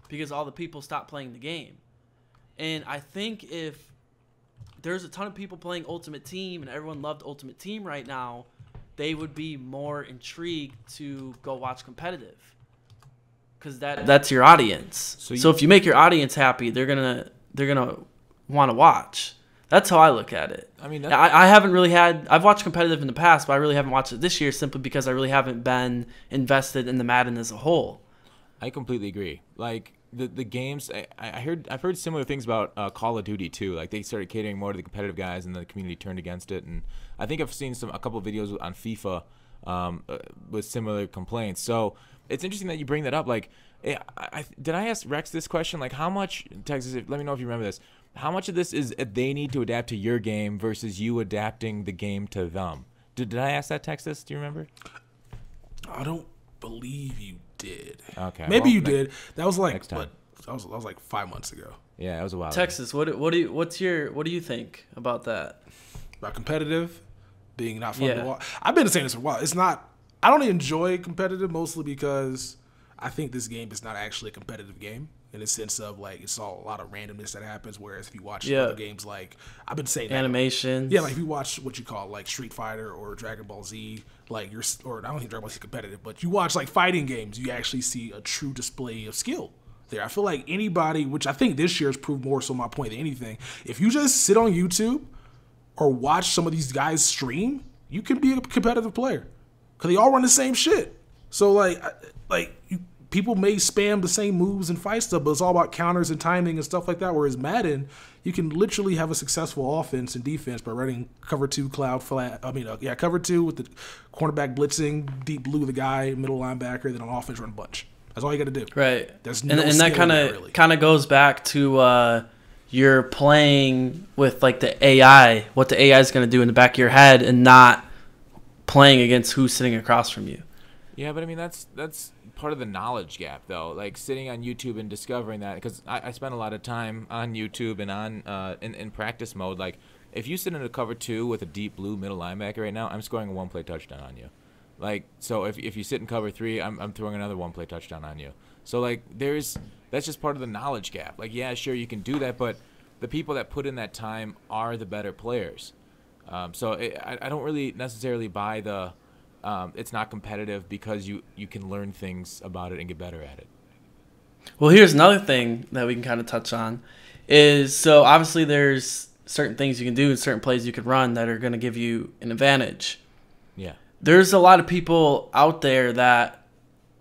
because all the people stopped playing the game. And I think if there's a ton of people playing Ultimate Team and everyone loved Ultimate Team right now, they would be more intrigued to go watch competitive because that's your audience. So if you make your audience happy, they're gonna want to watch. That's how I look at it. I mean, I haven't really I've watched competitive in the past, but I really haven't watched it this year simply because I really haven't been invested in the Madden as a whole. I completely agree. Like the games, I've heard similar things about Call of Duty too. Like they started catering more to the competitive guys, and the community turned against it. And I think I've seen a couple of videos on FIFA with similar complaints. So it's interesting that you bring that up. Like, did I ask Rex this question? Like, how much Texas? Let me know if you remember this. How much of this is they need to adapt to your game versus you adapting the game to them? Did I ask that, Texas? Do you remember? I don't believe you did. Okay. Maybe you did. That was like, what, That was like 5 months ago. Yeah, that was a while. Texas, what do you think about that? About competitive being not fun Yeah. to watch. I've been saying this for a while. It's not. I don't enjoy competitive mostly because I think this game is not actually a competitive game in the sense of like it's all a lot of randomness that happens. Whereas if you watch other games like I've been saying Animation. Yeah, like if you watch what you call like Street Fighter or Dragon Ball Z, like or I don't think Dragon Ball Z is competitive, but you watch like fighting games, you actually see a true display of skill there. I feel like anybody, which I think this year has proved more so my point than anything, if you just sit on YouTube or watch some of these guys stream, you can be a competitive player because they all run the same shit. So people may spam the same moves and fight stuff, but it's all about counters and timing and stuff like that. Whereas Madden, you can literally have a successful offense and defense by running cover two, cover two with the cornerback blitzing, deep blue the guy, middle linebacker, then on offense run a bunch. That's all you got to do. Right. There's and that kind of goes back to you're playing with like the AI, what the AI is going to do in the back of your head, and not playing against who's sitting across from you. Yeah, but I mean that's part of the knowledge gap though. Like sitting on YouTube and discovering that, because I spent a lot of time on YouTube and on in practice mode. Like if you sit in a cover two with a deep blue middle linebacker right now, I'm scoring a one-play touchdown on you. Like so if you sit in cover three, I'm throwing another one-play touchdown on you. So like that's just part of the knowledge gap. Like yeah, sure you can do that, but the people that put in that time are the better players. So I don't really necessarily buy the it's not competitive because you can learn things about it and get better at it. Well, here's another thing that we can kind of touch on is, so obviously there's certain things you can do and certain plays you can run that are going to give you an advantage. Yeah. There's a lot of people out there that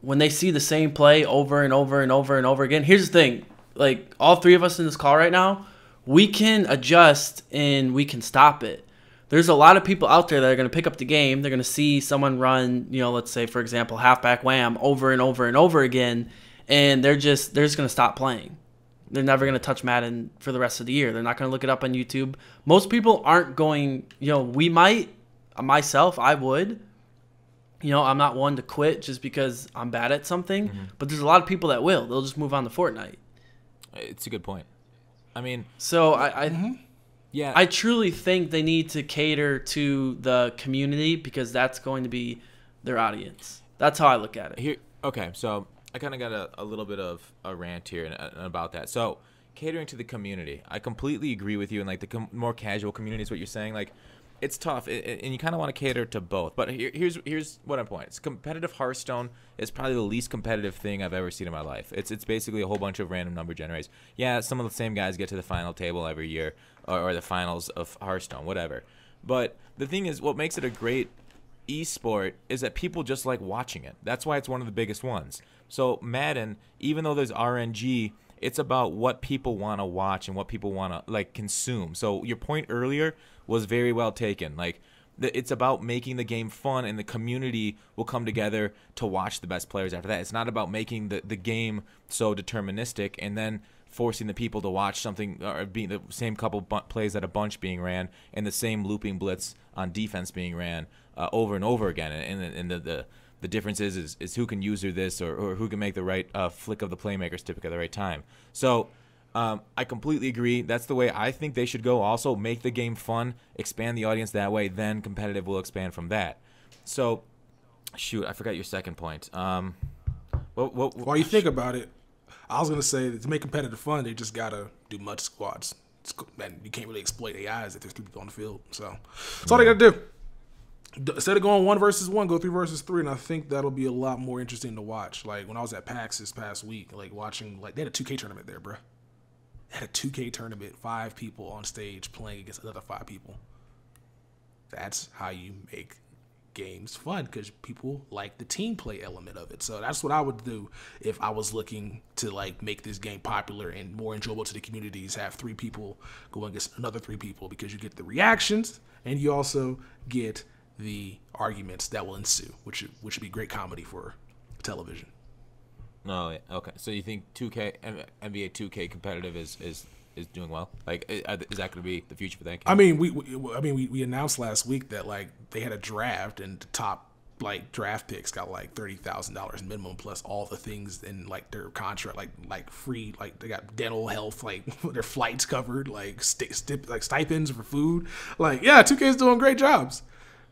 when they see the same play over and over and over and over again, here's the thing, like all three of us in this call right now, we can adjust and we can stop it. There's a lot of people out there that are going to pick up the game. They're going to see someone run, let's say, for example, halfback wham over and over and over again, and they're just going to stop playing. They're never going to touch Madden for the rest of the year. They're not going to look it up on YouTube. Most people aren't going, we might, myself, I would. I'm not one to quit just because I'm bad at something, but there's a lot of people that will. They'll just move on to Fortnite. It's a good point. I mean, so yeah, I truly think they need to cater to the community because that's going to be their audience. That's how I look at it. Okay, so I kind of got a little bit of a rant here and about that. So catering to the community, I completely agree with you. And like the more casual community is what you're saying. Like it's tough, and you kind of want to cater to both. But here's what I'm pointing. It's competitive Hearthstone is probably the least competitive thing I've ever seen in my life. It's basically a whole bunch of random number generators. Yeah, some of the same guys get to the final table every year, or the finals of Hearthstone, whatever. But the thing is, what makes it a great esport is that people just like watching it. That's why it's one of the biggest ones. So Madden, even though there's RNG, it's about what people want to watch and what people want to like consume. So your point earlier was very well taken. Like it's about making the game fun, and the community will come together to watch the best players after that. It's not about making the game so deterministic and then forcing the people to watch something or being the same couple plays at a bunch being ran and the same looping blitz on defense being ran over and over again. And the difference is who can user this or who can make the right flick of the playmaker stick at the right time. So I completely agree. That's the way I think they should go. Also, make the game fun, expand the audience that way, then competitive will expand from that. So, shoot, I forgot your second point. While you think about it, I was going to say that to make competitive fun, they just got to do MUT squads. And you can't really exploit AIs if there's 3 people on the field. So, that's all they got to do. Instead of going 1 versus 1, go 3 versus 3, and I think that'll be a lot more interesting to watch. Like when I was at PAX this past week, like watching, like they had a 2K tournament there, bro. They had a 2K tournament, 5 people on stage playing against another 5 people. That's how you make games fun, because people like the team play element of it. So that's what I would do if I was looking to like make this game popular and more enjoyable to the communities. Have 3 people go against another 3 people, because you get the reactions and you also get the arguments that will ensue, which would be great comedy for television. Oh, yeah. Okay. So you think 2K NBA 2K competitive is doing well? Like, is that going to be the future for that game? I mean, we announced last week that like they had a draft and the top like draft picks got like $30,000 minimum plus all the things in like their contract, like free, like they got dental health, like their flights covered, like like stipends for food. Like, yeah, 2K's doing great jobs.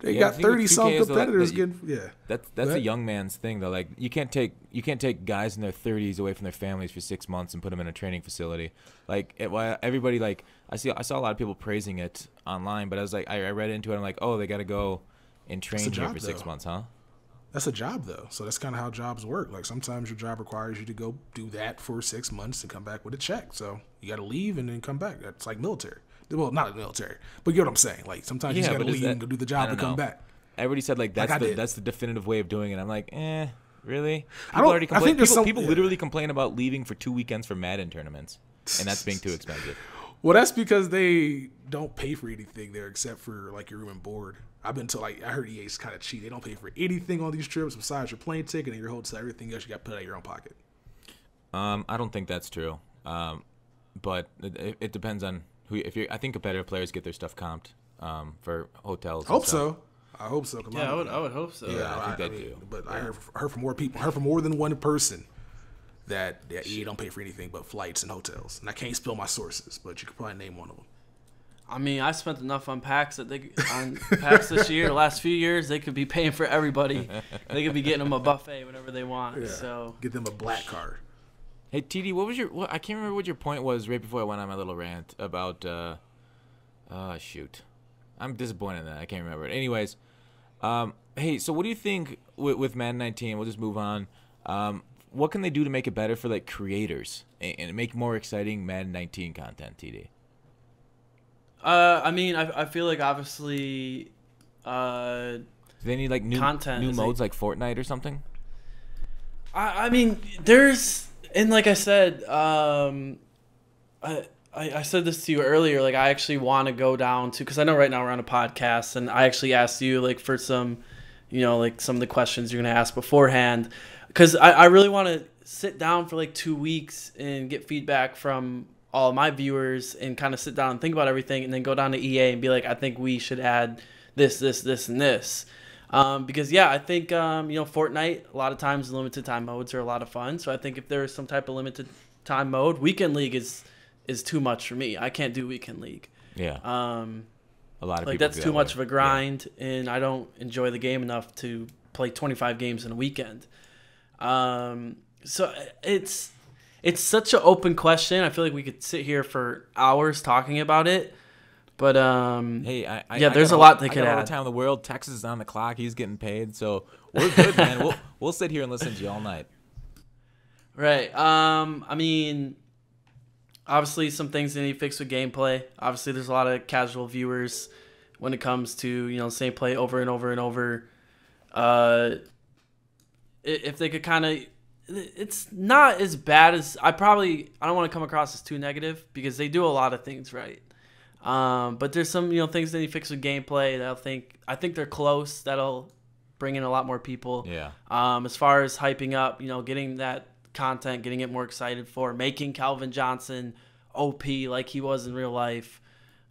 They got 30-some competitors getting, yeah. That's a young man's thing though. Like you can't take guys in their 30s away from their families for 6 months and put them in a training facility. Like everybody, like I saw a lot of people praising it online, but I was like, I read into it. I'm like, oh, they got to go and train here for 6 months, huh? That's a job though, so that's kind of how jobs work. Like sometimes your job requires you to go do that for 6 months and come back with a check. So you got to leave and then come back. That's like military. Well, not military, but you know what I'm saying. Like sometimes you just gotta leave and go do the job and come back. Everybody said like that's the definitive way of doing it. I'm like, really? People literally complain about leaving for 2 weekends for Madden tournaments, and that's being too expensive. Well, that's because they don't pay for anything there except for like your room and board. I've been told, like, I heard EA's kind of cheap. They don't pay for anything on these trips besides your plane ticket and your hotel. Everything else you got to put out of your own pocket. I don't think that's true. But it depends on who. I think competitive players get their stuff comped for hotels. I hope so. I would hope so. Yeah, I think they do. But I heard from more people, heard from more than one person that EA don't pay for anything but flights and hotels. And I can't spill my sources, but you could probably name one of them. I mean, I spent enough on packs this year. The last few years, they could be paying for everybody. They could be getting them a buffet whenever they want. Yeah. So get them a black card. Hey TD, what was I can't remember what your point was right before I went on my little rant about. Shoot, I'm disappointed in that I can't remember it. Anyways, hey, so what do you think with Madden 19? We'll just move on. What can they do to make it better for like creators and make more exciting Madden 19 content, TD? I mean, I feel like obviously, do they need like new modes like Fortnite or something? I mean, and like I said, I said this to you earlier. Like, I actually want to go down to, because I know right now we're on a podcast, and I actually asked you like for some, like some of the questions you're gonna ask beforehand, because I really want to sit down for like 2 weeks and get feedback from all my viewers and kind of sit down and think about everything, and then go down to EA and be like, I think we should add this, and this. Because yeah, I think Fortnite, a lot of times limited time modes are a lot of fun. So I think if there is some type of limited time mode, weekend league is too much for me. I can't do weekend league. Yeah. A lot of like people that's too much of a grind, and I don't enjoy the game enough to play 25 games in a weekend. So it's such an open question. I feel like we could sit here for hours talking about it. But hey, there's a lot they could add. All the time in the world. Texas is on the clock. He's getting paid, so we're good, man. We'll sit here and listen to you all night. Right. I mean, obviously some things they need to fix with gameplay. Obviously, there's a lot of casual viewers when it comes to same play over and over and over. If they could kind of. It's not as bad as I don't want to come across as too negative, because they do a lot of things right. But there's some things that you fix with gameplay that I think they're close. That'll bring in a lot more people. Yeah. As far as hyping up, getting that content, getting it more excited for, making Calvin Johnson OP like he was in real life.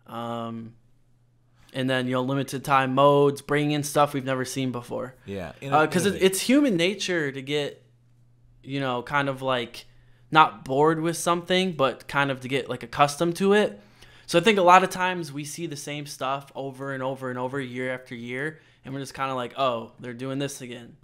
And then limited time modes, bringing in stuff we've never seen before. Yeah. Because it's human nature to get kind of like not bored with something, but kind of to get like accustomed to it. So I think a lot of times we see the same stuff over and over and over year after year, and we're just kind of like, oh, they're doing this again,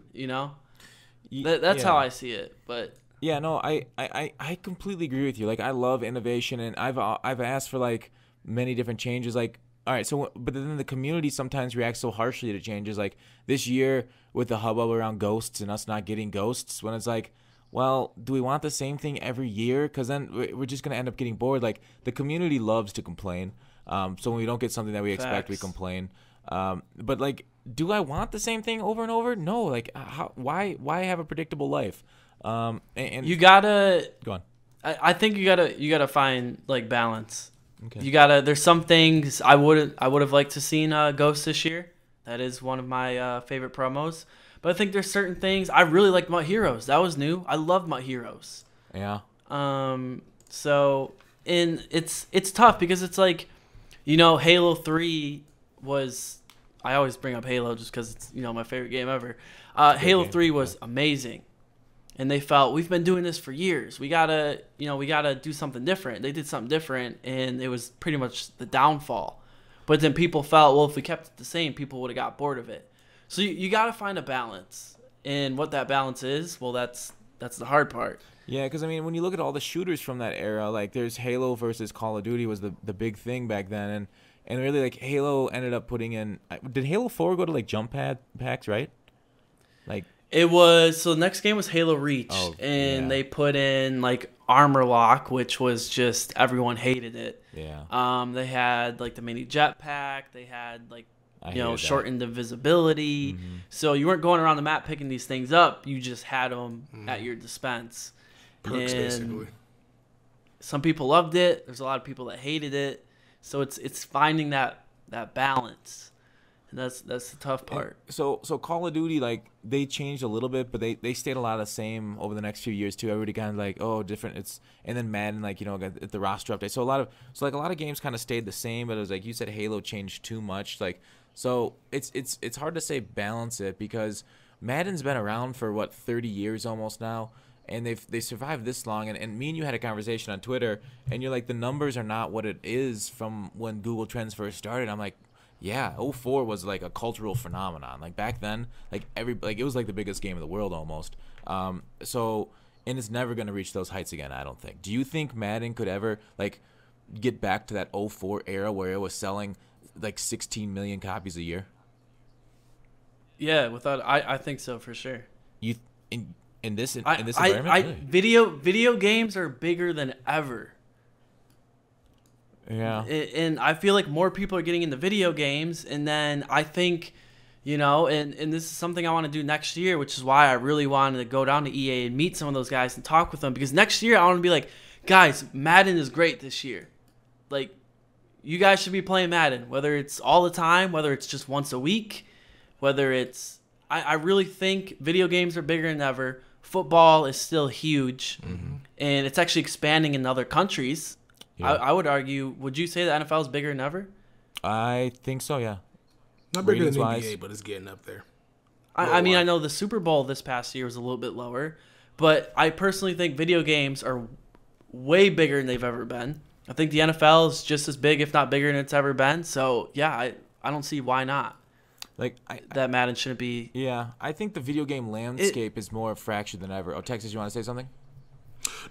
That's how I see it. But yeah, no, I completely agree with you. Like, I love innovation, and I've asked for like many different changes. Like, all right, so but then the community sometimes reacts so harshly to changes. Like this year with the hubbub around ghosts and us not getting ghosts, when it's like, well, do we want the same thing every year? Because then we're just going to end up getting bored. Like, the community loves to complain. So when we don't get something that we expect, we complain. But, like, do I want the same thing over and over? No. Like, why have a predictable life? And you got to... Go on. I think you gotta find, like, balance. Okay. There's some things I would have liked to seen Ghost this year. That is one of my favorite promos. But I think there's certain things I really like. MUT Heroes, that was new. I love MUT Heroes. Yeah. So it's tough because it's like, Halo 3 was I always bring up Halo just because it's my favorite game ever. a good Halo game. 3 was amazing, and they felt we've been doing this for years. We gotta do something different. They did something different, and it was pretty much the downfall. But then people felt, well, if we kept it the same, people would have got bored of it. So you got to find a balance, and what that balance is, well, that's the hard part. Yeah, because I mean, when you look at all the shooters from that era, like there's Halo versus Call of Duty was the big thing back then, and really like Halo ended up putting in. Did Halo 4 go to like jump packs, right? Like It was so the next game was Halo Reach, and they put in like Armor Lock, which was just everyone hated it. Yeah. They had like the mini jetpack. They had like hated shortened invisibility. Mm-hmm. So you weren't going around the map picking these things up. You just had them at your dispense. Perks, And basically. some people loved it. There's a lot of people that hated it. So it's finding that balance, and that's the tough part. So Call of Duty, like they changed a little bit, but they stayed a lot of the same over the next few years too. Everybody kind of like, oh, different. And then Madden, like got the roster update. So a lot of games kind of stayed the same, but it was like you said, Halo changed too much. Like so it's hard to say balance it because Madden's been around for what 30 years almost now. And they survived this long, and me and you had a conversation on Twitter, and you're like, the numbers are not what it is from when Google Trends first started. I'm like, yeah, 04 was like a cultural phenomenon. Like back then, like it was like the biggest game in the world almost. So and it's never gonna reach those heights again, I don't think. Do you think Madden could ever like get back to that 04 era where it was selling like 16 million copies a year? Yeah, I think so for sure. In this environment, really? Video games are bigger than ever. Yeah. And I feel like more people are getting into video games, and then I think, and this is something I want to do next year, which is why I really wanted to go down to EA and meet some of those guys and talk with them, because next year I want to be like, guys, Madden is great this year. Like, you guys should be playing Madden, whether it's all the time, whether it's just once a week, whether it's... I really think video games are bigger than ever. Football is still huge, and it's actually expanding in other countries. Yeah. I would argue, would you say the NFL is bigger than ever? I think so, yeah. Not bigger than the NBA, but it's getting up there. I mean, I know the Super Bowl this past year was a little bit lower, but I personally think video games are way bigger than they've ever been. I think the NFL is just as big, if not bigger than it's ever been. So, yeah, I don't see why not. Like that Madden shouldn't be. Yeah, I think the video game landscape is more fractured than ever. Oh, Texas, you want to say something?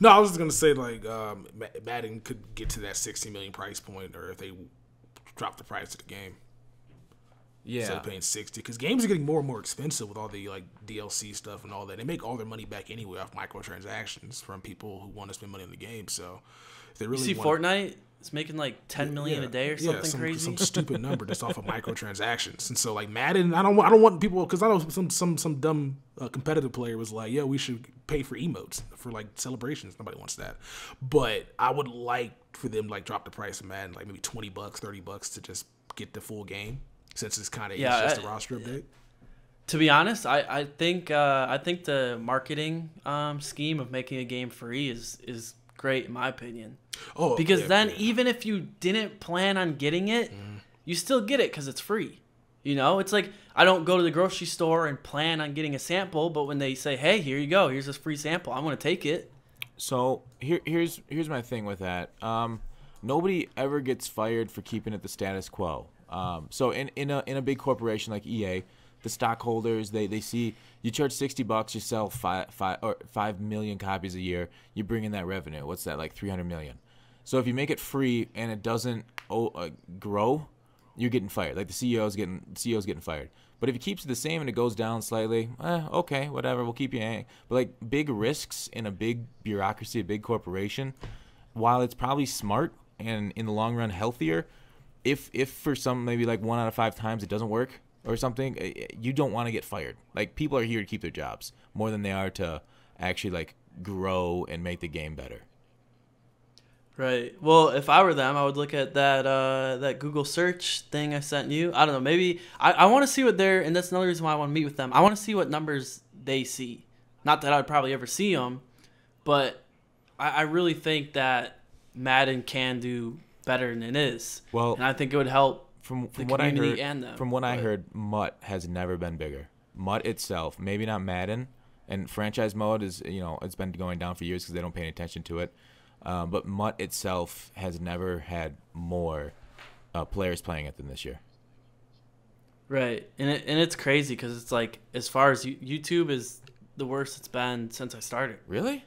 No, I was just gonna say like Madden could get to that 60 million price point, or if they drop the price of the game. Yeah. Instead of paying 60, because games are getting more and more expensive with all the like DLC stuff and all that. They make all their money back anyway off microtransactions from people who want to spend money on the game. So if they really Fortnite. It's making like 10 million a day or something crazy. Some stupid number just off of microtransactions. And so like Madden, I don't want people, because I know some dumb competitive player was like, yeah, we should pay for emotes for like celebrations. Nobody wants that. But I would like for them to like drop the price of Madden, like maybe $20, $30 to just get the full game, since it's kind of just a roster update. To be honest, I think the marketing scheme of making a game free is great in my opinion. Oh, because even if you didn't plan on getting it, you still get it because it's free. It's like I don't go to the grocery store and plan on getting a sample, but when they say, "Hey, here you go. Here's this free sample," I'm going to take it. So here's my thing with that. Nobody ever gets fired for keeping it the status quo. So in a big corporation like EA, the stockholders they see you charge $60, you sell 5 million copies a year, you bring in that revenue. What's that, like 300 million? So if you make it free and it doesn't grow, you're getting fired. Like the CEO's getting fired. But if it keeps it the same and it goes down slightly, okay, whatever, we'll keep you hanging. But like big risks in a big bureaucracy, a big corporation, while it's probably smart and in the long run healthier, if for some maybe like 1 out of 5 times it doesn't work or something, you don't want to get fired. Like people are here to keep their jobs more than they are to actually like grow and make the game better. Right. Well, if I were them, I would look at that Google search thing I sent you. I don't know. Maybe I want to see what they're, and that's another reason why I want to meet with them. I want to see what numbers they see. Not that I would probably ever see them, but I really think that Madden can do better than it is. Well, and I think it would help from the what I community heard, and them. from what I but- heard, MUT has never been bigger. MUT itself, maybe not Madden, and franchise mode is, it's been going down for years because they don't pay any attention to it. But MUT itself has never had more players playing it than this year. Right, and it's crazy because it's like, as far as YouTube is the worst it's been since I started. Really?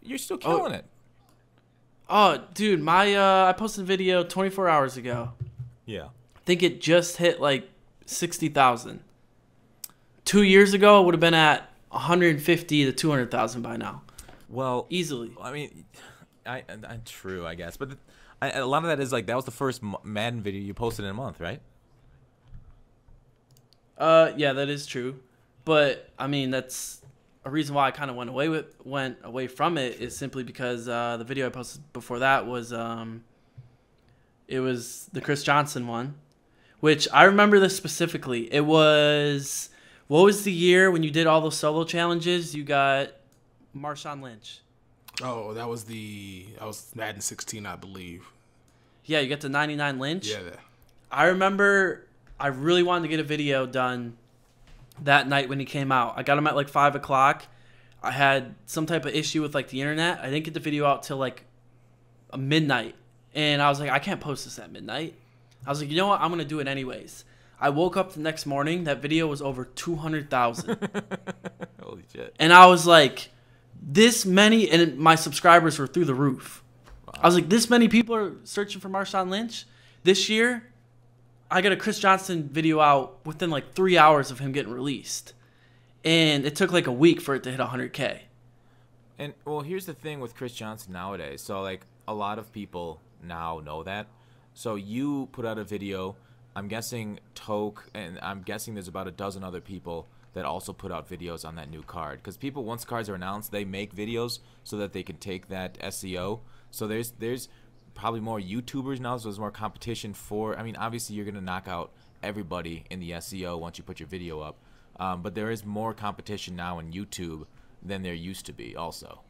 You're still killing it. Oh, dude, I posted a video 24 hours ago. Yeah. I think it just hit like 60,000. 2 years ago, it would have been at 150 to 200,000 by now. Well, Easily. I mean, I'm true, I guess, but a lot of that is like that was the first Madden video you posted in a month, right? Yeah, that is true. But I mean, that's a reason why I kind of went away from it is simply because the video I posted before that was it was the Chris Johnson one, which I remember this specifically. It was, what was the year when you did all those solo challenges? You got Marshawn Lynch. Oh, that was Madden 16, I believe. Yeah, you got the 99 Lynch. Yeah. I remember I really wanted to get a video done that night when he came out. I got him at like 5 o'clock. I had some type of issue with like the internet. I didn't get the video out till like midnight. And I was like, I can't post this at midnight. I was like, you know what? I'm going to do it anyways. I woke up the next morning. That video was over 200,000. Holy shit. And I was like, this many, and my subscribers were through the roof. Wow. I was like, this many people are searching for Marshawn Lynch. This year, I got a Chris Johnson video out within like 3 hours of him getting released. And it took like a week for it to hit 100K. And, well, here's the thing with Chris Johnson nowadays. So, like, a lot of people now know that. So you put out a video. I'm guessing Toke, and I'm guessing there's about a dozen other people that also put out videos on that new card. Because people, once cards are announced, they make videos so that they can take that SEO. So there's probably more YouTubers now, so there's more competition for. I mean, obviously you're gonna knock out everybody in the SEO once you put your video up, but there is more competition now in YouTube than there used to be. Also,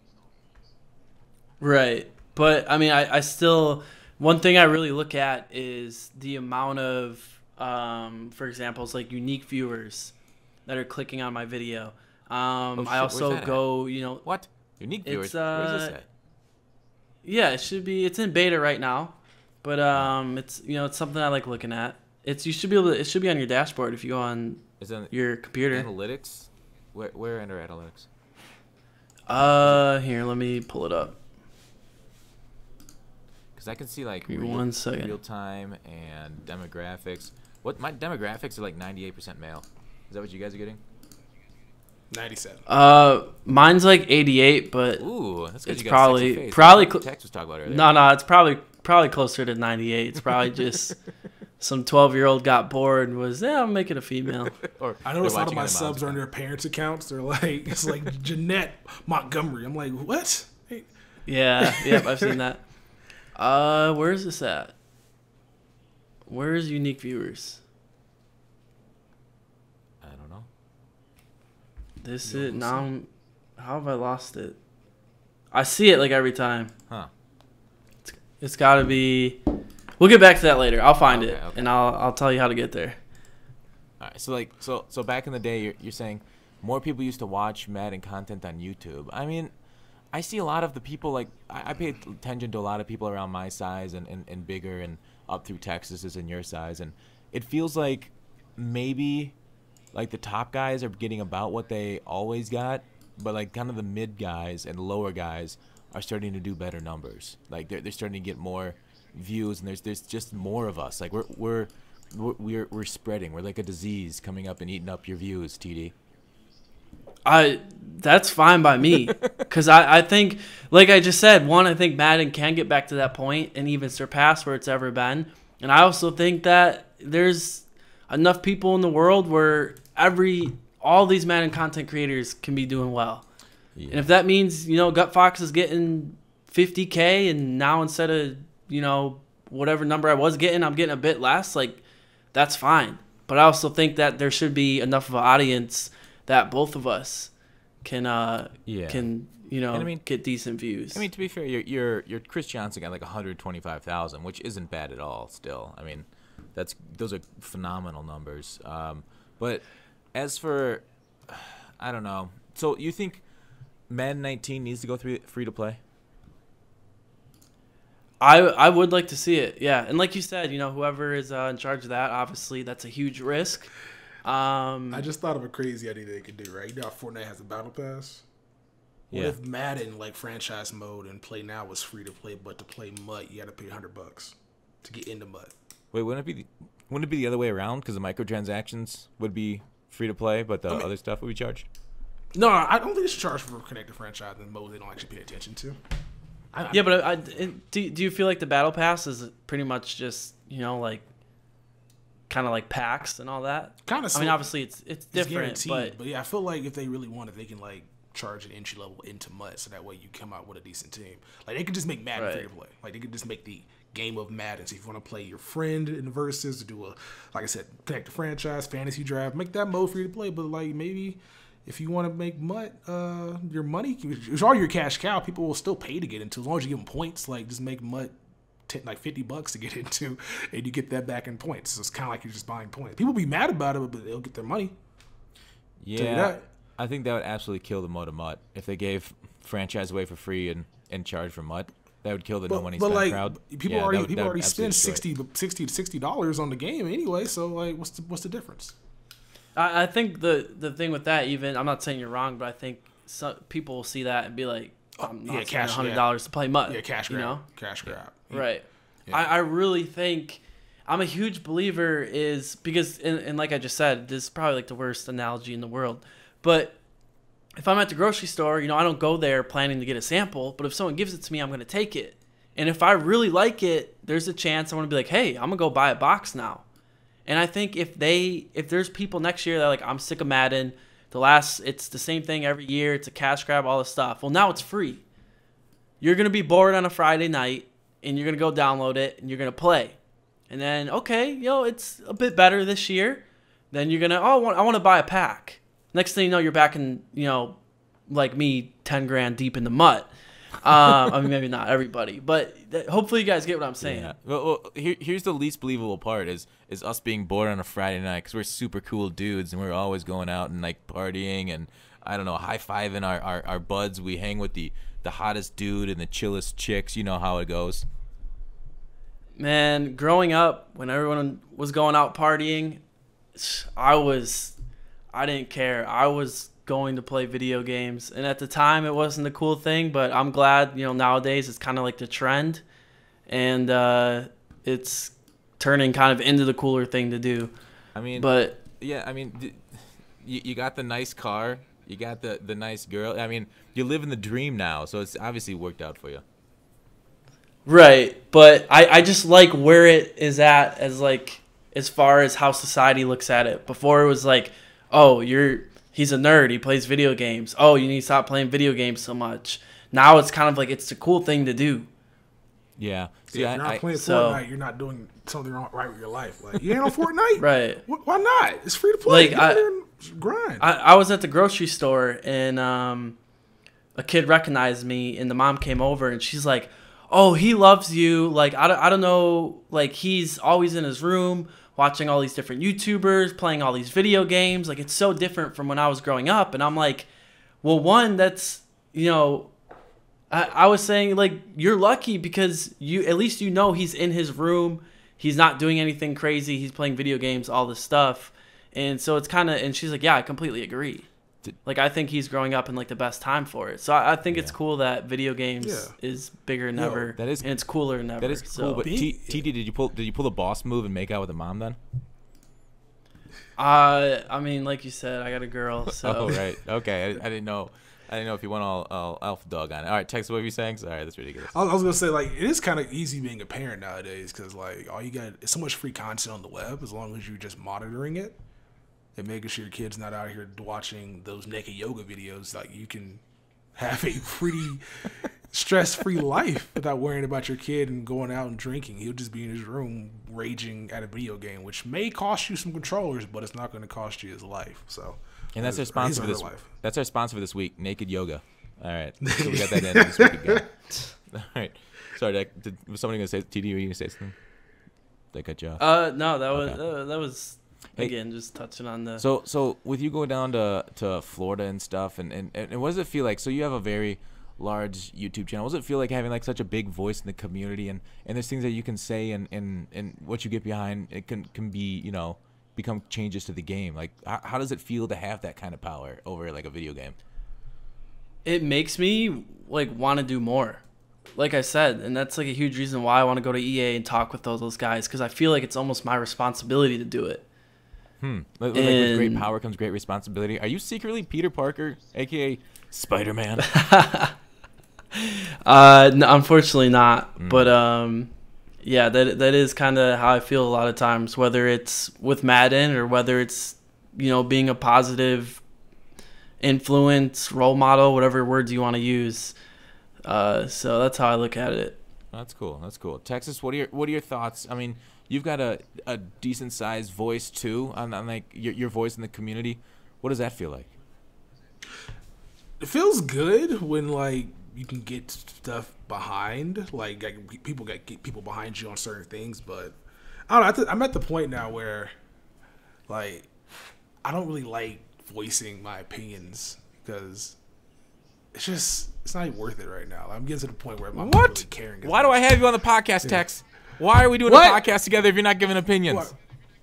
right. But I mean, I still, one thing I really look at is the amount of, for example, it's like unique viewers that are clicking on my video. I also go, what unique viewers? It's Where's this at? Yeah, it should be. It's in beta right now, but it's it's something I like looking at. It should be on your dashboard if you go on your computer. Analytics, where under analytics? Here, let me pull it up. Because I can see like Give me 1 second. Real time and demographics. What my demographics are like 98% male. Is that what you guys are getting? 97. Mine's like 88, but ooh, that's it's you got probably Tex was talking about earlier. No, it's probably closer to 98. It's probably just some 12-year-old got bored and was, I'm making a female. I noticed a lot of my subs are on their parents' accounts. They're like, it's like Jeanette Montgomery. I'm like, what? Hey. Yeah, yep, I've seen that. Where is this at? Where is unique viewers? I don't know. This is now. How have I lost it? I see it like every time. Huh. It's got to be. We'll get back to that later. I'll find it okay. and I'll tell you how to get there. All right. So back in the day, you're saying more people used to watch Madden content on YouTube. I mean, I see a lot of the people like I pay attention to a lot of people around my size and bigger and up through Texas and your size, and it feels like maybe like the top guys are getting about what they always got, but like kind of the mid guys and lower guys are starting to do better numbers. Like they're starting to get more views, and there's just more of us. Like we're spreading. We're like a disease coming up and eating up your views, TD. That's fine by me, because I think, like I just said, I think Madden can get back to that point and even surpass where it's ever been. And I also think that there's enough people in the world where all these Madden content creators can be doing well. Yeah. And if that means, Gut Fox is getting 50K and now instead of, whatever number I was getting, I'm getting a bit less, like, that's fine. But I also think that there should be enough of an audience that both of us can get decent views. I mean, to be fair, your Chris Johnson got like 125,000, which isn't bad at all. Still, I mean, those are phenomenal numbers. But as for, I don't know. So you think Madden 19 needs to go free to play? I would like to see it, yeah. And like you said, whoever is in charge of that, obviously that's a huge risk. I just thought of a crazy idea they could do, right? You know how Fortnite has a battle pass? What if Madden, like franchise mode and play now, was free to play, but to play MUT, you got to pay $100 to get into MUT? Wait, wouldn't it be the other way around? Because the microtransactions would be free to play, but the other stuff would be charged? No, I don't think it's charged for connected franchise and mode they don't actually pay attention to. Do you feel like the battle pass is pretty much just like kind of like packs and all that? Kind of. I mean, obviously it's different, but yeah, I feel like if they really want it, they can like charge an entry level into MUT, so that way you come out with a decent team. Like they could just make Madden free to play. Like they could just make the game of Madden. So if you want to play your friend in the versus, to do like I said, connect the franchise, fantasy draft, make that mode free to play. But like maybe if you want to make MUT your money, it's all your cash cow. People will still pay to get into, as long as you give them points. Like just make MUT like $50 to get into, and you get that back in points. So it's kind of like you're just buying points. People be mad about it, but they'll get their money. Yeah, I think that would absolutely kill the mode of MUT if they gave franchise away for free and charge for MUT. That would kill the no money spent crowd. People already spend $60 to $60 on the game anyway. So like, what's the difference? I think the thing with that, even, I'm not saying you're wrong, but I think people will see that and be like, I'm not spending $100 to play MUT. Yeah, cash grab. Cash grab. Yeah. Right. Yeah. I really think I'm a huge believer because, and like I just said, this is probably like the worst analogy in the world. But if I'm at the grocery store, I don't go there planning to get a sample. But if someone gives it to me, I'm going to take it. And if I really like it, there's a chance I'm going to be like, hey, I'm going to go buy a box now. And I think if there's people next year that are like, I'm sick of Madden, it's the same thing every year, it's a cash grab, all this stuff. Well, now it's free. You're going to be bored on a Friday night, and you're going to go download it, and you're going to play. And then, okay, it's a bit better this year. Then you're going to, I want to buy a pack. Next thing you know, you're back in, like me, 10 grand deep in the MUT. I mean, maybe not everybody, but hopefully you guys get what I'm saying. Yeah. Well, here's the least believable part is us being bored on a Friday night because we're super cool dudes and we're always going out and like partying and I don't know, high-fiving our buds. We hang with the hottest dude and the chillest chicks. You know how it goes. Man, growing up, when everyone was going out partying, I didn't care. I was going to play video games, and at the time it wasn't the cool thing, but I'm glad nowadays it's kind of like the trend, and it's turning kind of into the cooler thing to do. I mean, but yeah, I mean, you got the nice car, you got the nice girl. I mean, you're living the dream now, so it's obviously worked out for you. Right, but I just like where it is at as far as how society looks at it. Before it was like, oh, he's a nerd, he plays video games. Oh, you need to stop playing video games so much. Now it's kind of like it's the cool thing to do. Yeah. See, if you're not playing Fortnite, you're not doing something right with your life. Like, you ain't on Fortnite? Right. Why not? It's free to play. Like, grind. I was at the grocery store, and a kid recognized me, and the mom came over, and she's like, oh, he loves you. Like, I don't know. Like, he's always in his room watching all these different YouTubers, playing all these video games. Like, it's so different from when I was growing up. And I'm like, well, one, that's, I was saying, like, you're lucky because at least he's in his room. He's not doing anything crazy. He's playing video games, all this stuff. And so it's kind of, and she's like, yeah, I completely agree. Like, I think he's growing up in, like, the best time for it. So I think it's cool that video games is bigger than ever. And it's cooler than ever. That is cool. But TD, did you pull the boss move and make out with the mom then? I mean, like you said, I got a girl. So. Oh, right. Okay. I didn't know. I didn't know if you went all alpha dog on it. All right, Tex, what were you saying? Sorry, that's ridiculous. I was gonna say, like, it is kind of easy being a parent nowadays because, like, all you got is so much free content on the web as long as you're just monitoring it and making sure your kid's not out here watching those naked yoga videos. Like, you can have a pretty stress-free life without worrying about your kid and going out and drinking. He'll just be in his room raging at a video game, which may cost you some controllers, but it's not going to cost you his life. So, and that's our sponsor for this. That's our sponsor for this week, Naked Yoga. All right, so we got that in this week again. All right, sorry, was somebody going to say? TD, were you going to say something? Did I cut you off? No, that was Hey, again just touching on the. So with you going down to Florida and stuff, and what does it feel like? So you have a very large YouTube channel. What does it feel like having like such a big voice in the community, and there's things that you can say and what you get behind it can be, you know, become changes to the game. Like how does it feel to have that kind of power over like a video game? It makes me like want to do more, like I said, and that's like a huge reason why I want to go to EA and talk with those guys, because I feel like it's almost my responsibility to do it. Like with great power comes great responsibility. Are you secretly Peter Parker, aka Spider-Man? No, unfortunately not. But yeah, that is kind of how I feel a lot of times, whether it's with Madden or whether it's, you know, being a positive influence, role model, whatever words you want to use. So that's how I look at it. That's cool. That's cool. Texas, what are your thoughts? I mean, you've got a decent sized voice too on like your voice in the community. What does that feel like? It feels good when like you can get stuff behind, like people get people behind you on certain things. But I don't know. I'm at the point now where like I don't really like voicing my opinions because it's not even worth it right now. I'm getting to the point where I'm not really caring. Why do I have you on the podcast, Tex? Why are we doing a podcast together if you're not giving opinions? What?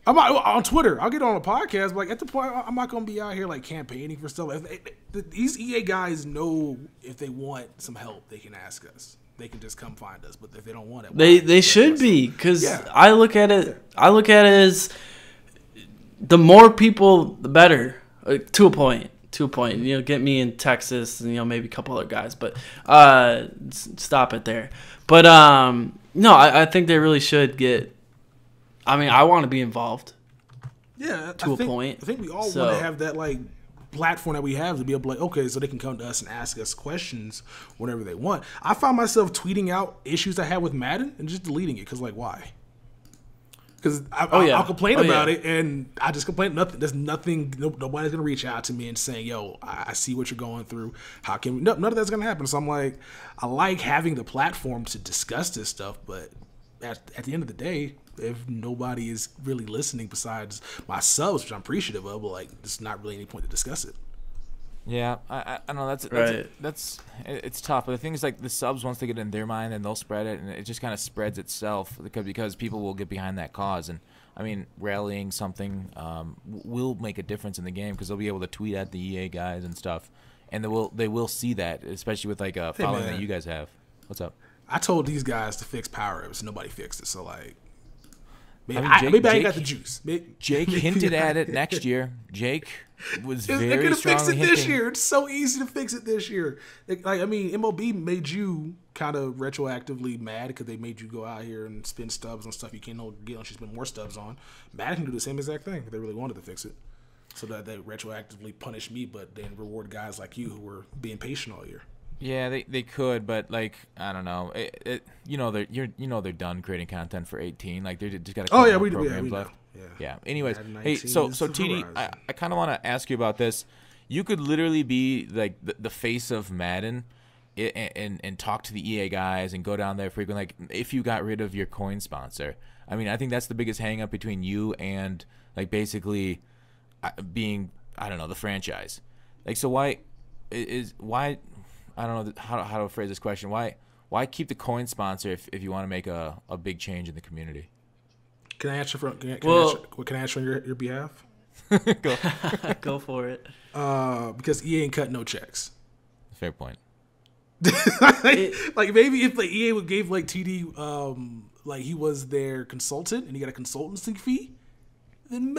I'm on Twitter. I'll get on a podcast, but like at the point, I'm not gonna be out here like campaigning for stuff. These EA guys know if they want some help, they can ask us. They can just come find us. But if they don't want it, they should be, because I look at it. I look at it as the more people, the better. To a point. You know, get me in Texas, and you know maybe a couple other guys, but stop it there. But no, I think they really should get. I mean, I want to be involved. Yeah, to a point. I think we all want to have that like platform that we have to be able to like, okay, so they can come to us and ask us questions whenever they want. I find myself tweeting out issues I have with Madden and just deleting it because like why? Because I'll complain about it and I just complain. There's nothing. Nobody's gonna reach out to me and saying, "Yo, I see what you're going through. How can we?" No, none of that's gonna happen. So I'm like, I like having the platform to discuss this stuff, but at the end of the day, if nobody is really listening besides my subs, which I'm appreciative of, but like, there's not really any point to discuss it. Yeah, I know that's it's tough. But the thing is, like the subs, once they get in their mind, then they'll spread it, and it just kind of spreads itself because people will get behind that cause. And I mean, rallying something will make a difference in the game because they'll be able to tweet at the EA guys and stuff, and they will see that, especially with like a following that you guys have. What's up? I told these guys to fix power ups, nobody fixed it. So like, maybe I ain't got the juice. Jake hinted at it next year. Jake was very they're gonna strongly fix it hinting. this year. It's so easy to fix it this year. Like I mean, MLB made you kind of retroactively mad because they made you go out here and spend stubs on stuff you can't get unless you spend more stubs on. Madden can do the same exact thing if they really wanted to fix it, so that they retroactively punish me, but then reward guys like you who were being patient all year. Yeah, they could, but like I don't know. They're done creating content for 18. Like they just got a couple more programs left. Yeah. Anyways, hey, so TD, I kind of want to ask you about this. You could literally be like the face of Madden, and talk to the EA guys and go down there frequently. Like if you got rid of your coin sponsor, I mean, I think that's the biggest hang up between you and like basically being the franchise. Like so why I don't know how to phrase this question. Why keep the coin sponsor if you want to make a big change in the community? Can I answer can I answer on your behalf? Go. Go for it. Because EA ain't cut no checks. Fair point. like maybe if like EA would gave like TD like he was their consultant and he got a consultancy fee, then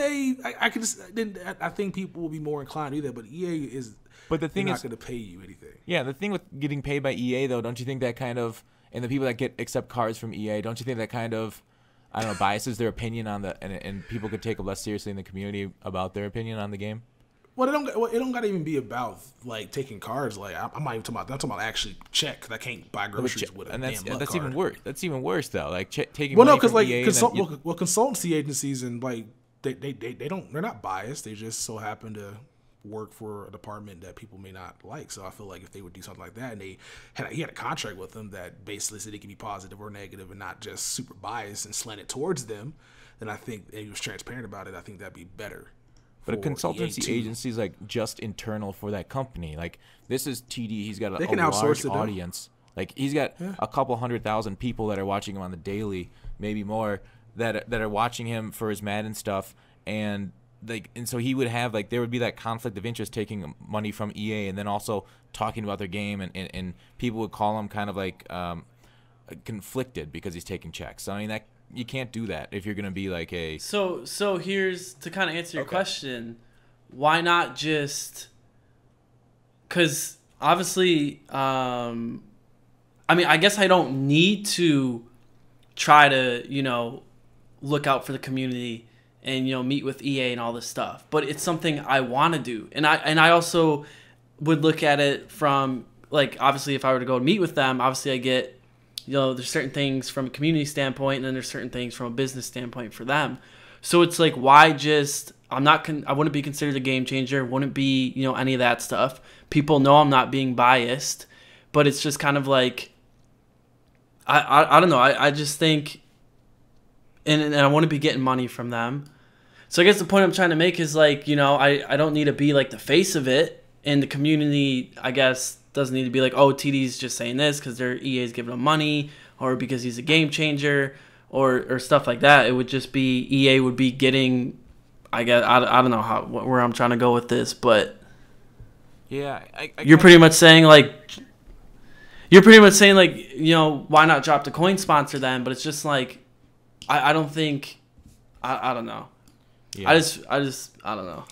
I think people will be more inclined to do that. But EA is. But the thing is, not going to pay you anything. Yeah, the thing with getting paid by EA though, don't you think that kind of, and the people that accept cards from EA, don't you think that kind of, I don't know, biases their opinion on and people could take it less seriously in the community about their opinion on the game? Well, it don't got to even be about like taking cards. Like I'm not even talking about actually check because I can't buy groceries with a damn MUT card. Even worse. That's even worse though. Like taking well, money no, because from like EA consultancy agencies and like they're not biased. They just so happen to work for a department that people may not like. So I feel like if they would do something like that, and he had a contract with them that basically said it could be positive or negative and not just super biased and slanted towards them, then I think, and he was transparent about it, I think that'd be better. But a consultancy agency is like just internal for that company. Like this is TD. He's got a large audience. Like he's got a couple 100,000 people that are watching him on the daily, maybe more, that are watching him for his Madden stuff, and so he would have there would be that conflict of interest taking money from EA and then also talking about their game, and people would call him kind of conflicted because he's taking checks. So, I mean, that you can't do that if you're gonna be like a. So here's to kind of answer your question. Why not just? Because obviously, I mean, I guess I don't need to try to, look out for the community and, meet with EA and all this stuff. But it's something I want to do. And I also would look at it from, obviously, if I were to go and meet with them, obviously I get, there's certain things from a community standpoint, and then there's certain things from a business standpoint for them. So it's why just, I wouldn't be considered a game changer, wouldn't be, any of that stuff. People know I'm not being biased, but it's just kind of I don't know. I just think, and I want to be getting money from them. So I guess the point I'm trying to make is I don't need to be the face of it, and the community, I guess, doesn't need to be oh, TD's just saying this because their EA's giving him money, or because he's a game changer, or stuff like that. It would just be EA would be getting, I guess, I don't know where I'm trying to go with this, but yeah, you're pretty much saying why not drop the coin sponsor then? But it's just I don't think, I don't know. Yeah. I just I don't know.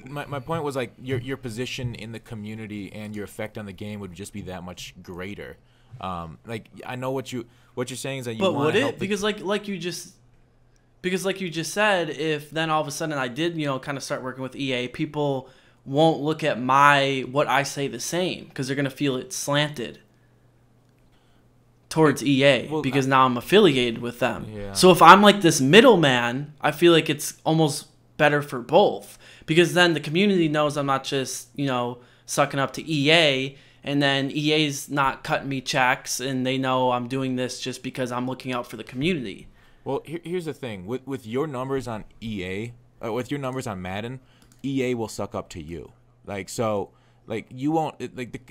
My point was your position in the community and your effect on the game would just be that much greater. I know what you're saying is that you want to help. But would it? Because like you just said, if then all of a sudden I did kind of start working with EA, people won't look at what I say the same because they're gonna feel it slanted towards EA because now I'm affiliated with them. Yeah. So if I'm this middleman, I feel like it's almost better for both, because then the community knows I'm not just sucking up to EA, and then EA's not cutting me checks, and they know I'm doing this just because I'm looking out for the community. Well, here's the thing with your numbers on EA, with your numbers on Madden, EA will suck up to you. You won't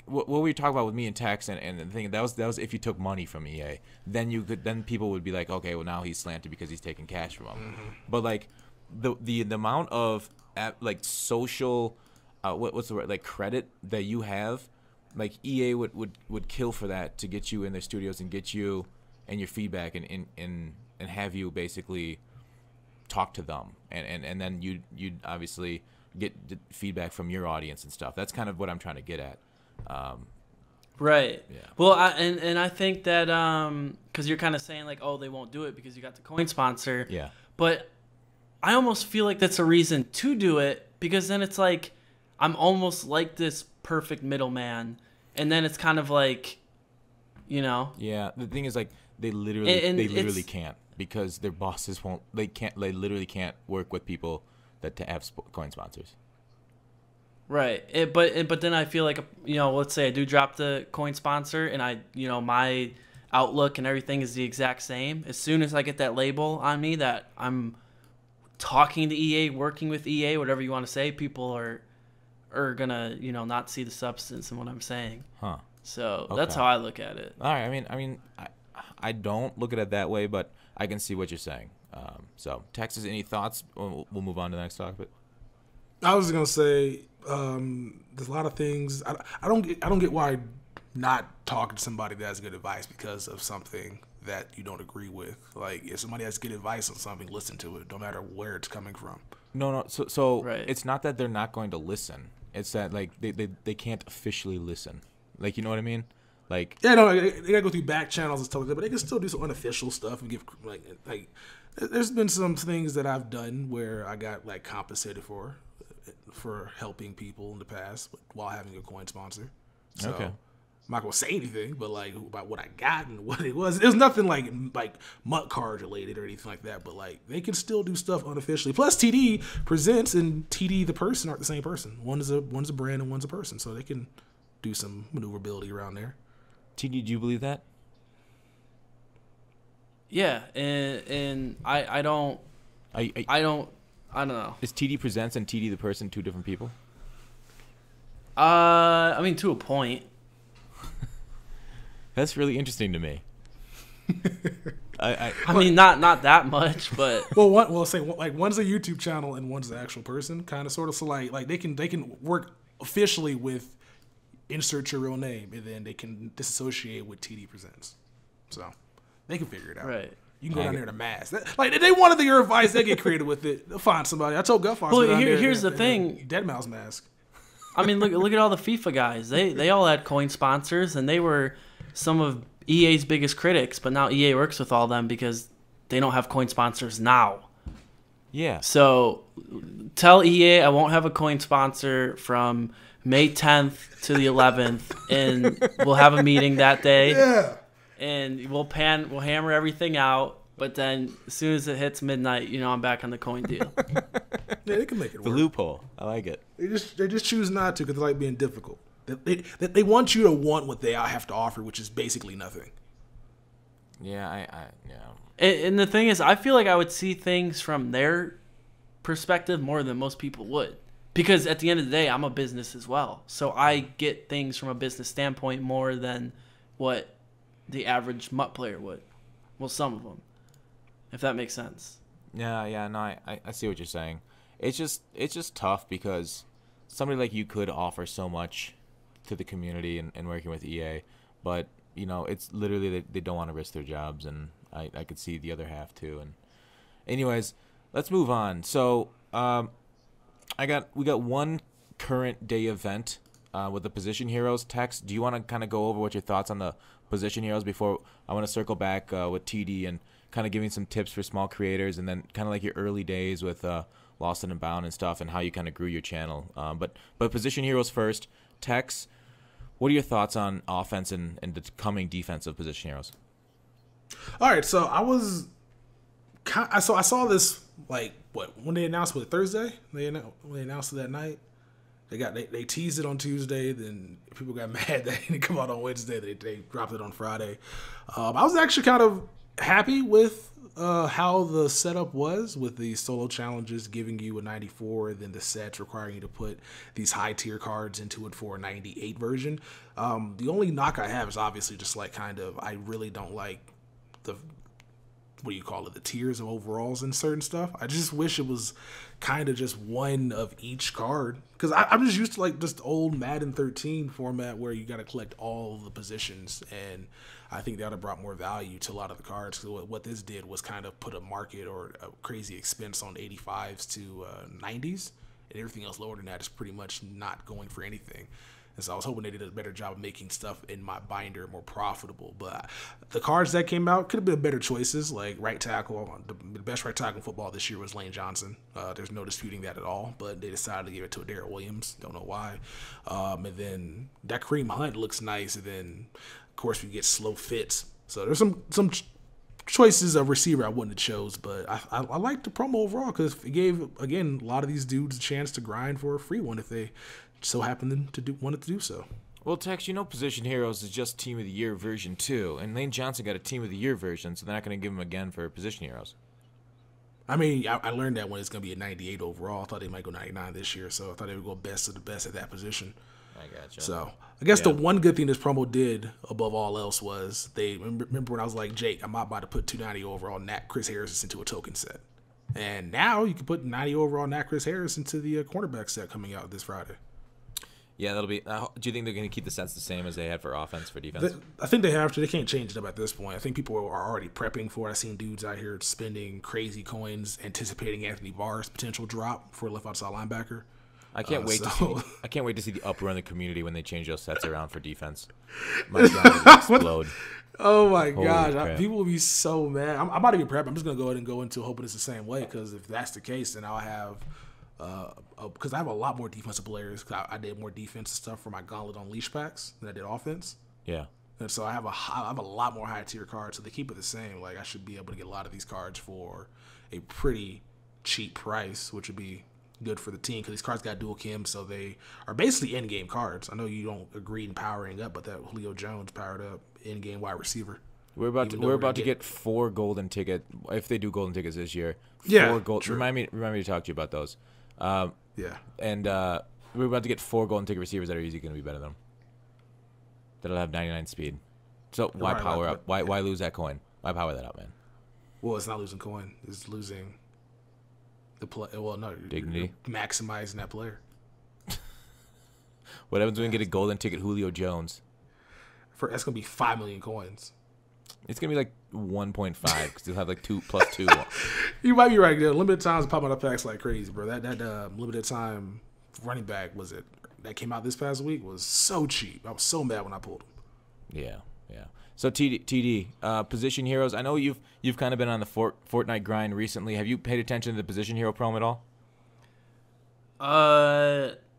what we were talking about with me and Tex and the thing that was if you took money from EA, then people would be like, okay, well now he's slanted because he's taking cash from them. Mm-hmm. But the amount of social what's the word, credit that you have, EA would kill for that to get you in their studios and get you and your feedback and have you basically talk to them and then you'd obviously get feedback from your audience and stuff. That's kind of what I'm trying to get at. Right. Yeah. Well, I think that because you're kind of saying oh, they won't do it because you got the coin sponsor. Yeah. But I almost feel like that's a reason to do it, because then it's I'm almost this perfect middleman, and then it's kind of Yeah. The thing is they literally can't, because their bosses won't. They literally can't work with people that to have coin sponsors. Right. But then I feel let's say I do drop the coin sponsor, and I my outlook and everything is the exact same. As soon as I get that label on me that I'm talking to EA, working with EA, whatever you want to say, people are gonna not see the substance in what I'm saying. Huh. So that's how I look at it. All right. I mean, I don't look at it that way, but I can see what you're saying. So, Texas, any thoughts? We'll move on to the next topic. I was gonna say there's a lot of things I don't get why not talking to somebody that has good advice because of something that you don't agree with. If somebody has good advice on something, listen to it, no matter where it's coming from. No. So right. It's not that they're not going to listen. It's that they can't officially listen. You know what I mean? Yeah, no, they gotta go through back channels and stuff like that, but they can still do some unofficial stuff and give there's been some things that I've done where I got compensated for helping people in the past while having a coin sponsor. So, okay. I'm not gonna say anything, but like about what I got and what it was. It was nothing like MUT card related or anything like that. But like they can still do stuff unofficially. Plus, TD Presents and TD the person aren't the same person. One's a brand and one's a person, so they can do some maneuverability around there. TD, do you believe that? Yeah, and I don't know. Is TD Presents and TD the person two different people? I mean, to a point. That's really interesting to me. I mean, not that much, but say like one's a YouTube channel and one's the actual person, kind of sort of. So like they can work officially with insert your real name, and then they can disassociate with TD Presents. So they can figure it out. Right. You can go down there to mask. Like if they wanted your advice, they get creative with it. They'll find somebody. I told Gutfox. Well, here's the thing. Deadmau5 mask. I mean, look at all the FIFA guys. They all had coin sponsors, and they were some of EA's biggest critics. But now EA works with all of them because they don't have coin sponsors now. Yeah. So tell EA I won't have a coin sponsor from May 10th to the 11th, and we'll have a meeting that day. Yeah. And we'll hammer everything out. But then as soon as it hits midnight, I'm back on the coin deal. Yeah, they can make it work. The loophole. I like it. They just choose not to because they like being difficult. They want you to want what they have to offer, which is basically nothing. Yeah, yeah. And the thing is, I feel like I would see things from their perspective more than most people would. Because at the end of the day, I'm a business as well. So I get things from a business standpoint more than what the average MUT player would. Well, some of them, if that makes sense. Yeah, no, I see what you're saying. It's just tough because somebody like you could offer so much to the community and working with EA, but it's literally they don't want to risk their jobs, and I could see the other half too. And anyways, let's move on. So we got one current day event with the position heroes. Tex, do you want to kind of go over what your thoughts on the position heroes before I want to circle back with TD and kind of giving some tips for small creators, and then kind of like your early days with Lost and Bound and stuff, and how you kind of grew your channel. But position heroes first. Tex, what are your thoughts on offense and the coming defense of position heroes? All right, so I saw this when they announced it Thursday. They announced it that night. They teased it on Tuesday. Then people got mad that it didn't come out on Wednesday. They dropped it on Friday. I was actually kind of happy with how the setup was, with the solo challenges giving you a 94, and then the sets requiring you to put these high tier cards into it for a 98 version. The only knock I have is obviously just I really don't like the the tiers of overalls and certain stuff. I just wish it was kind of just one of each card, because I'm just used to just old Madden 13 format where you got to collect all the positions, and I think that would have brought more value to a lot of the cards. So what this did was kind of put a market or a crazy expense on 85s to 90s, and everything else lower than that is pretty much not going for anything. And so I was hoping they did a better job of making stuff in my binder more profitable. But the cards that came out could have been better choices, like right tackle. The best right tackle in football this year was Lane Johnson. There's no disputing that at all. But they decided to give it to Darrell Williams. Don't know why. And then that Kareem Hunt looks nice. And then, of course, we get slow fits. So there's some choices of receiver I wouldn't have chose. But I like the promo overall because it gave, again, a lot of these dudes a chance to grind for a free one if they so happened to wanted to do so. Well, Tex, Position Heroes is just Team of the Year version 2, and Lane Johnson got a Team of the Year version, so they're not going to give him again for Position Heroes. I mean, I learned that when it's going to be a 98 overall. I thought they might go 99 this year, so I thought they would go best of the best at that position. I gotcha. So I guess the one good thing this promo did above all else was they remember when I was like, Jake, I'm not about to put 290 overall Nat Chris Harris into a token set. And now you can put 90 overall Nat Chris Harris into the cornerback set coming out this Friday. Yeah, that'll be. Do you think they're going to keep the sets the same as they had for offense, for defense? I think they have to. They can't change it up at this point. I think people are already prepping for it. I've seen dudes out here spending crazy coins, anticipating Anthony Barr's potential drop for a left outside linebacker. I can't wait to see the uproar in the community when they change those sets around for defense. My God, it'll explode. Oh my gosh, people will be so mad. I'm about to get prepped. I'm just gonna go ahead and go into hoping it's the same way, because if that's the case, then I'll have. Because I have a lot more defensive players. Cause I did more defensive stuff for my Gauntlet Unleashed packs than I did offense. Yeah. And so I have a lot more high tier cards. So they keep it the same. Like I should be able to get a lot of these cards for a pretty cheap price, which would be good for the team because these cards got dual chem, so they are basically in game cards. I know you don't agree in powering up, but that Julio Jones powered up in game wide receiver. We're about to get 4 golden ticket if they do golden tickets this year. 4 Yeah, gold. true. Remind me to talk to you about those. Yeah. And we're about to get 4 golden ticket receivers that are easily going to be better than them. That'll have 99 speed. So why Right, power like, up? Why lose that coin? Why power that up, man? Well, it's not losing coin. It's losing the play. Well, no, Dignity. you're maximizing that player. What happens when we get a golden ticket Julio Jones? That's gonna be 5 million coins. It's gonna be like 1.5 because they'll have like 2 plus 2. You might be right. Limited times popping up packs like crazy, bro. That limited time running back that came out this past week was so cheap. I was so mad when I pulled him. Yeah. So TD, position heroes. I know you've kind of been on the Fortnite grind recently. Have you paid attention to the position hero promo at all?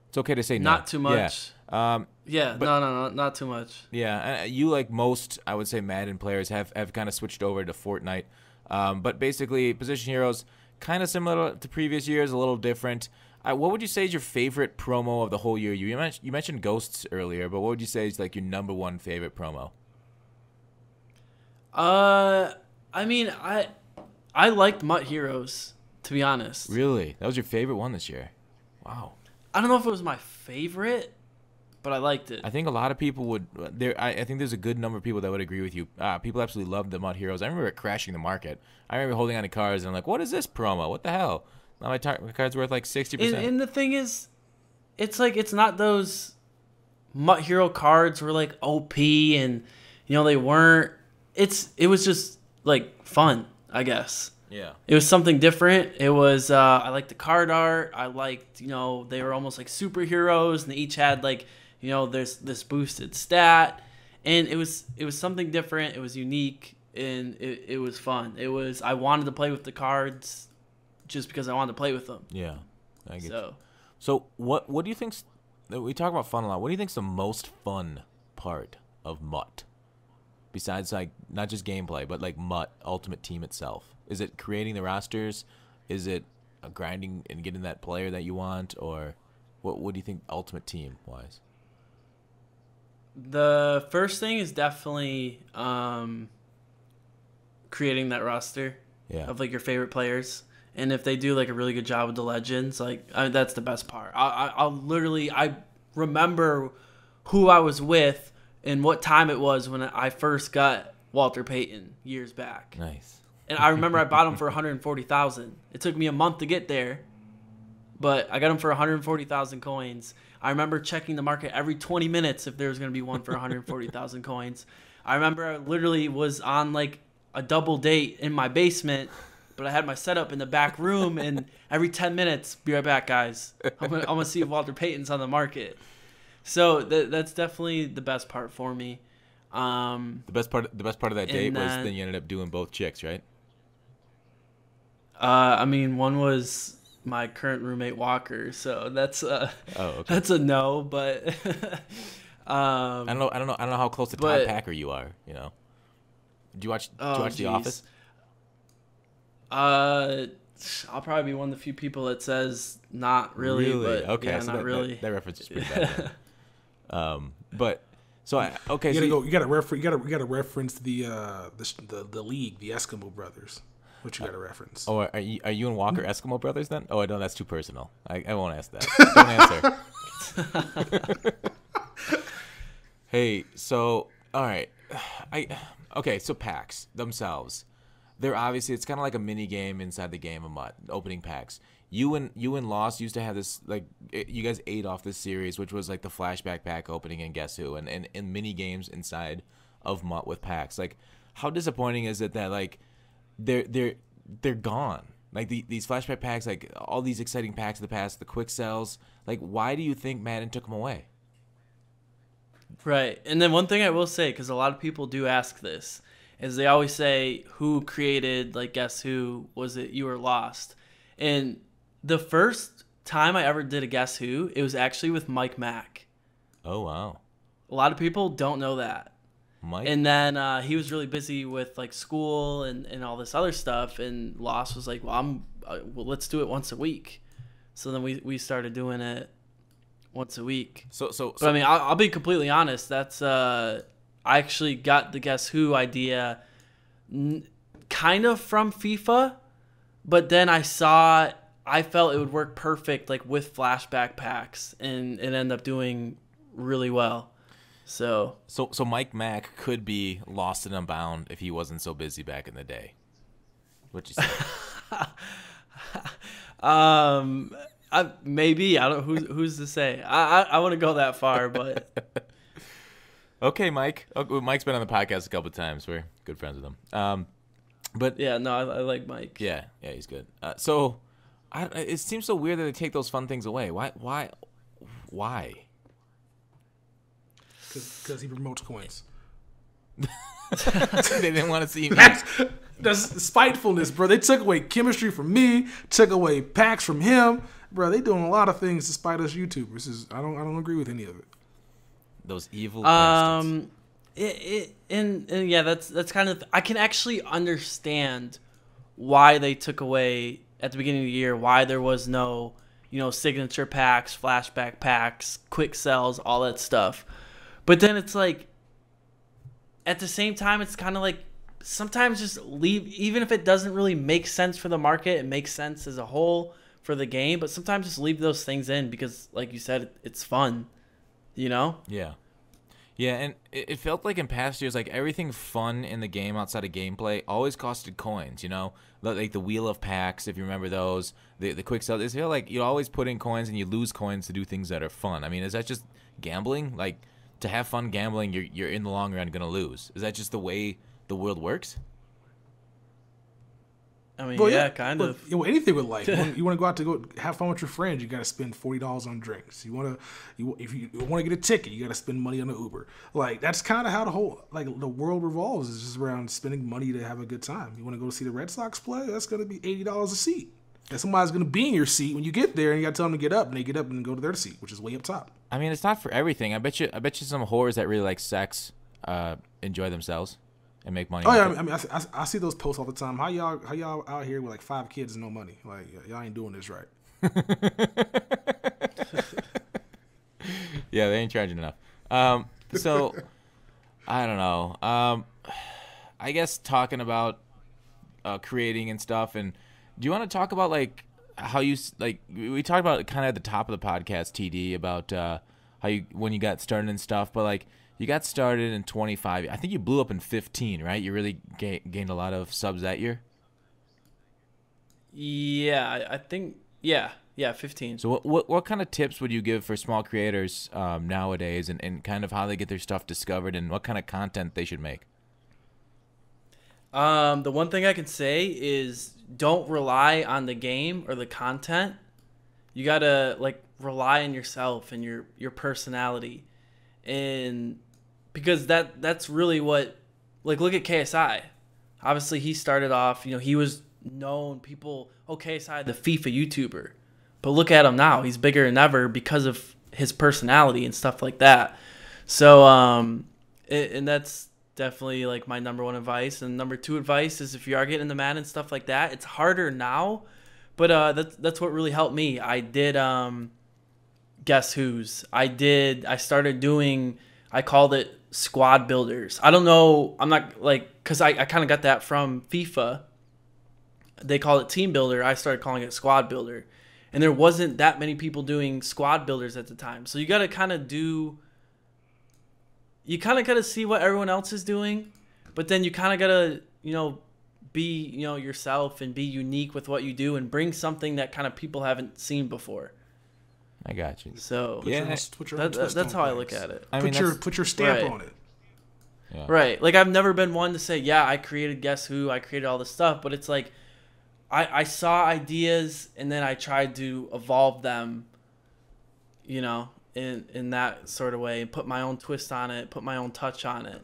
It's okay to say no. Not too much. Yeah. No, not too much. Yeah, you like most, I would say, Madden players have kind of switched over to Fortnite. But basically, position heroes, kind of similar to previous years, a little different. What would you say is your favorite promo of the whole year? You mentioned Ghosts earlier, but what would you say is like your number one favorite promo? I mean, I liked MUT Heroes, to be honest. Really? That was your favorite one this year? Wow. I don't know if it was my favorite, but I liked it. I think a lot of people would. I think there's a good number of people that would agree with you. People absolutely loved the MUT Heroes. I remember it crashing the market. I remember holding on to cards and I'm like, what is this promo? What the hell? Now my card's worth like 60%. And the thing is, it's like it's not those MUT Hero cards were like OP and they weren't. It was just like fun, I guess. Yeah. It was something different. It was I liked the card art. I liked they were almost like superheroes and they each had like there's this boosted stat, and it was something different. It was unique and it was fun. I wanted to play with the cards just because I wanted to play with them. Yeah, I get so. So what do you think's? We talk about fun a lot. What do you think's the most fun part of MUT? Besides like not just gameplay, but like MUT Ultimate Team itself. Is it creating the rosters? Is it grinding and getting that player that you want, or what do you think Ultimate Team wise? The first thing is definitely creating that roster of like your favorite players. And if they do like a really good job with the legends, that's the best part. I remember who I was with and what time it was when I first got Walter Payton years back. Nice. And I remember I bought him for $140,000. It took me a month to get there, but I got him for 140,000 coins. I remember checking the market every 20 minutes if there was going to be one for 140,000 coins. I remember I literally was on like a double date in my basement, but I had my setup in the back room, and every 10 minutes, be right back, guys. I'm gonna see if Walter Payton's on the market. So that's definitely the best part for me. The best part of that date was then you ended up doing both chicks, right? I mean, one was my current roommate Walker, so that's that's a no. But I don't know how close to Todd Packer you are. Do you watch The Office? I'll probably be one of the few people that says not really. But okay, yeah, so not really. That reference is pretty bad. But so you gotta reference the league, the Eskimo brothers. What you gotta reference? Oh, are you and Walker Eskimo brothers then? Oh, no, that's too personal. I won't ask that. Don't answer. Hey, so all right, so packs themselves. They're obviously, it's kind of like a mini game inside the game of MUT, opening packs. You and Lost used to have this, like, you guys ate off this series, which was like the flashback pack opening and Guess Who, and mini games inside of MUT with packs. Like, how disappointing is it that like they're gone? Like these flashback packs, like all these exciting packs of the past, the quick sells. Like, why do you think Madden took them away? Right, and then one thing I will say, because a lot of people do ask this, is they always say, who created, like, Guess Who? Was it you or Lost? And the first time I ever did a Guess Who, it was actually with Mike Mack. Oh, wow. A lot of people don't know that. Mike? And then he was really busy with like school and all this other stuff. And Lost was like, well, let's do it once a week. So then we started doing it once a week. But I mean, I'll be completely honest. That's I actually got the Guess Who idea kind of from FIFA, but then I felt it would work perfect like with flashback packs, and it ended up doing really well. So Mike Mack could be lost and unbound if he wasn't so busy back in the day. What you say? Maybe I don't. Who's to say? I want to go that far, but okay, Mike. Mike's been on the podcast a couple of times. We're good friends with him. But yeah, no, I like Mike. Yeah, he's good. It seems so weird that they take those fun things away. Why? Because he promotes coins. They didn't want to see him. That's spitefulness, bro. They took away chemistry from me, took away packs from him, bro. They doing a lot of things to spite us YouTubers. I don't agree with any of it. Those evil bastards. And yeah, that's kind of, I can actually understand why they took away at the beginning of the year, why there was no, signature packs, flashback packs, quick sells, all that stuff. But then it's like, at the same time, it's kind of like, sometimes just leave, even if it doesn't really make sense for the market, it makes sense as a whole for the game, but sometimes just leave those things in because, like you said, it's fun, Yeah. Yeah, and it felt like in past years, like everything fun in the game outside of gameplay always costed coins, Like the Wheel of Packs, if you remember those, the quick sell. It feel like you always put in coins and you lose coins to do things that are fun. I mean, is that just gambling? Like, to have fun gambling, you're in the long run going to lose. Is that just the way the world works? I mean, well, yeah, kind of. Anything with life. You want to go out to go have fun with your friends, you got to spend $40 on drinks. If you want to get a ticket, you got to spend money on the Uber. Like, that's kind of how the world revolves. It's just around spending money to have a good time. You want to go see the Red Sox play? That's going to be $80 a seat. And somebody's going to be in your seat when you get there, and you got to tell them to get up, and they get up and go to their seat, which is way up top. I mean, it's not for everything. I bet you some whores that really like sex enjoy themselves and make money. Oh yeah, I mean, I see those posts all the time. How y'all out here with like 5 kids and no money? Like, y'all ain't doing this right. Yeah, they ain't charging enough. So I don't know. I guess talking about creating and stuff. And do you want to talk about like how you like? We talked about it kind of at the top of the podcast, TD, about how you when you got started and stuff. But like, you got started in 25. I think you blew up in 15, right? You really gained a lot of subs that year. Yeah, I think. Yeah, 15. So what kind of tips would you give for small creators nowadays, and kind of how they get their stuff discovered, and what kind of content they should make? The one thing I can say is don't rely on the game or the content. You gotta like rely on yourself and your personality, and because that's really what, like, look at KSI. Obviously, he started off. He was known. People, KSI, the FIFA YouTuber, but look at him now. He's bigger than ever because of his personality and stuff like that. So, and that's definitely like my number one advice. And number two advice is if you are getting into Madden and stuff like that, it's harder now, but that's what really helped me. I did Guess Who's. I started doing, I called it squad builders. I don't know, I'm not like, because I kind of got that from FIFA. They call it team builder. I started calling it squad builder. And there wasn't that many people doing squad builders at the time. So you got to kind of see what everyone else is doing, but then you kind of got to, be, yourself and be unique with what you do and bring something that kind of people haven't seen before. I got you. So that's how I look at it. Put your stamp on it. Yeah. Right. Like, I've never been one to say, yeah, I created Guess Who, I created all this stuff, but it's like, I saw ideas and then I tried to evolve them, in that sort of way, and put my own twist on it, put my own touch on it.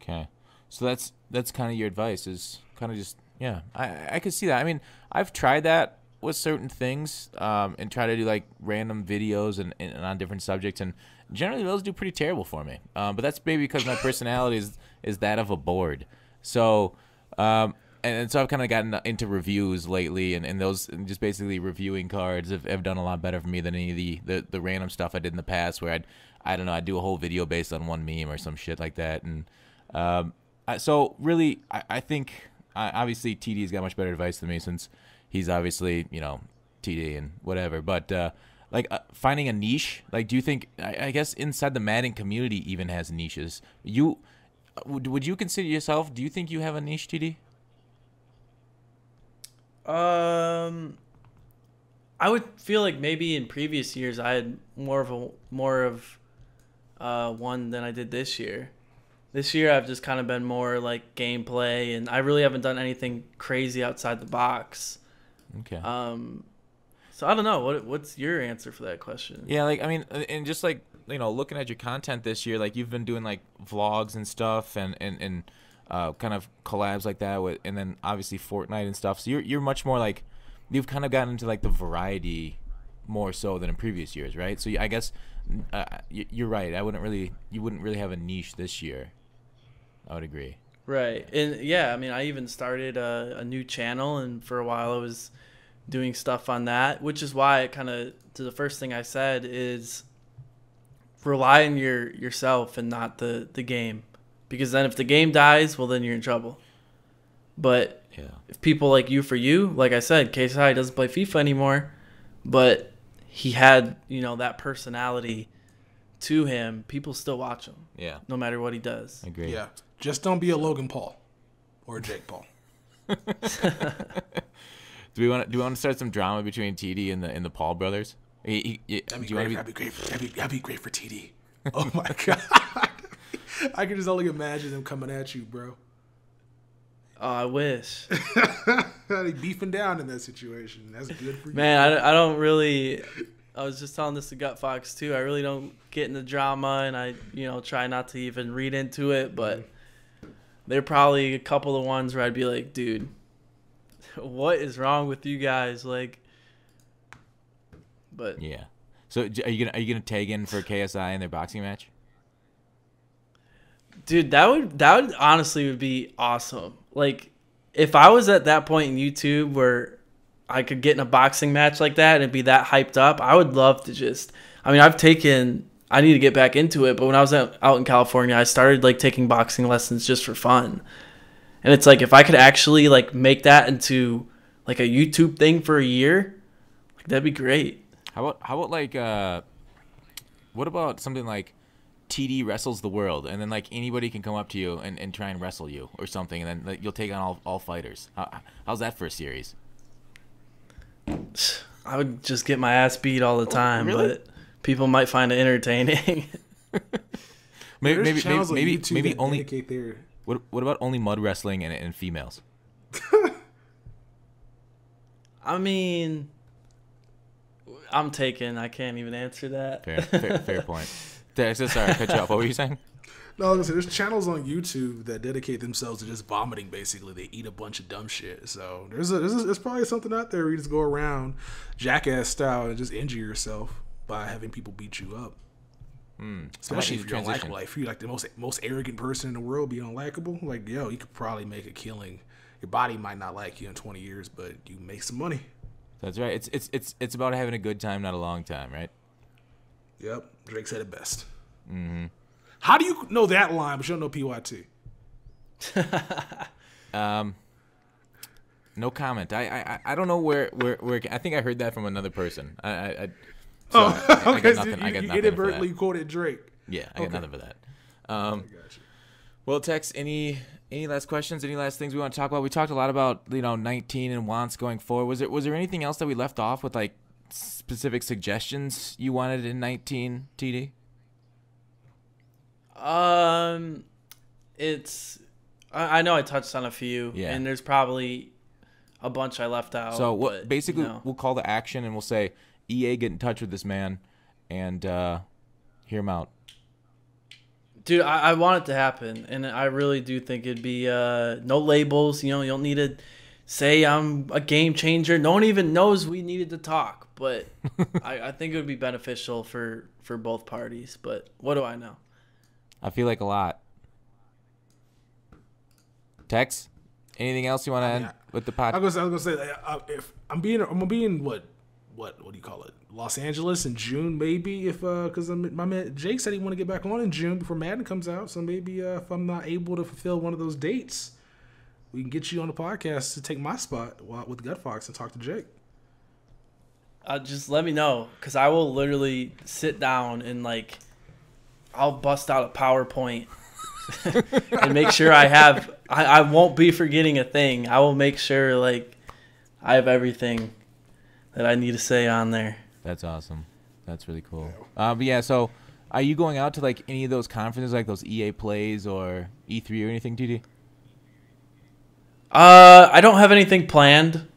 Okay. So that's kind of your advice, is kind of just, yeah, I could see that. I mean, I've tried that with certain things, and try to do like random videos and on different subjects, and generally those do pretty terrible for me. But that's maybe because my personality is that of a board. So, and so I've kind of gotten into reviews lately, and those and just basically reviewing cards have done a lot better for me than any of the random stuff I did in the past, where I'd do a whole video based on one meme or some shit like that. And so really, I think obviously TD's got much better advice than me, since he's obviously, TD and whatever. But finding a niche, like, do you think, I guess inside the Madden community even has niches? Would you consider yourself, do you think you have a niche, TD? I would feel like maybe in previous years I had more of one than I did this year. This year I've just kind of been more like gameplay, and I really haven't done anything crazy outside the box. Okay. So I don't know. What's your answer for that question? Yeah, like, I mean, and just like, looking at your content this year, like, you've been doing like vlogs and stuff, and kind of collabs like that with, and then obviously Fortnite and stuff. So you're much more like, you've kind of gotten into like the variety more so than in previous years, right? So I guess you're right. You wouldn't really have a niche this year. I would agree. Right. And yeah, I mean, I even started a new channel, and for a while I was doing stuff on that, which is why it kind of, to the first thing I said, is rely on yourself and not the game. Because then if the game dies, well, then you're in trouble. But yeah, if people like you, like I said, KSI doesn't play FIFA anymore, but he had, that personality to him, people still watch him. Yeah. No matter what he does. I agree. Yeah. Just don't be a Logan Paul or a Jake Paul. Do we want to start some drama between TD and the Paul brothers? That'd be great for TD. Oh my god. I can just only imagine them coming at you, bro. Oh, I wish. They beefing down in that situation. That's good for you. Man, I don't really. I was just telling this to Gut Fox too. I really don't get in the drama, and I try not to even read into it. But they're probably a couple of ones where I'd be like, dude, what is wrong with you guys? Like, but yeah. So are you gonna tag in for KSI in their boxing match? Dude, that would honestly would be awesome. Like, if I was at that point in YouTube where I could get in a boxing match like that and be that hyped up, I would love to just. I mean, I need to get back into it, but when I was out in California, I started like taking boxing lessons just for fun. And it's like, if I could actually like make that into like a YouTube thing for a year, like, that'd be great. How about like what about something like TD wrestles the world, and then like anybody can come up to you and try and wrestle you or something, and then like, you'll take on all fighters. How's that for a series? I would just get my ass beat all the time, really? But people might find it entertaining. Maybe only. What about only mud wrestling and females? I mean, I'm taken. I can't even answer that. Fair point. Sorry, I cut you off. What were you saying? No, listen, there's channels on YouTube that dedicate themselves to just vomiting, basically. They eat a bunch of dumb shit. So there's probably something out there where you just go around jackass style and just injure yourself by having people beat you up. Especially if you're unlikable. Like, if you're like the most arrogant person in the world, be unlikable. Like, yo, you could probably make a killing. Your body might not like you in 20 years, but you make some money. That's right. It's about having a good time, not a long time, right? Yep. Drake said it best. Mm-hmm. How do you know that line, but you don't know PYT? No comment. I don't know where I think I heard that from another person. Okay. I got nothing. You I got nothing inadvertently for that. quoted Drake. Yeah, I got nothing for that. Gotcha. Well, Tex, any last questions? Any last things we want to talk about? We talked a lot about 19 and wants going forward. Was there anything else that we left off with, like specific suggestions you wanted in 19, TD? I know I touched on a few, yeah, and there's probably a bunch I left out. So but, basically, we'll call the action and we'll say, EA, get in touch with this man and hear him out. Dude, I want it to happen, and I really do think it'd be no labels. You don't need to say I'm a game changer. No one even knows we needed to talk, but I think it would be beneficial for both parties. But what do I know? I feel like a lot. Tex, anything else you want to end with the podcast? I was gonna say if I'm gonna be in what do you call it? Los Angeles in June, maybe, if because my man Jake said he want to get back on in June before Madden comes out. So maybe if I'm not able to fulfill one of those dates, we can get you on the podcast to take my spot with Gut Fox and talk to Jake. Just let me know, because I will literally sit down and like I'll bust out a PowerPoint and make sure I won't be forgetting a thing. I will make sure like I have everything that I need to say on there. That's awesome. That's really cool. But yeah, so are you going out to like any of those conferences, like those EA Plays or E3 or anything, TD? I don't have anything planned.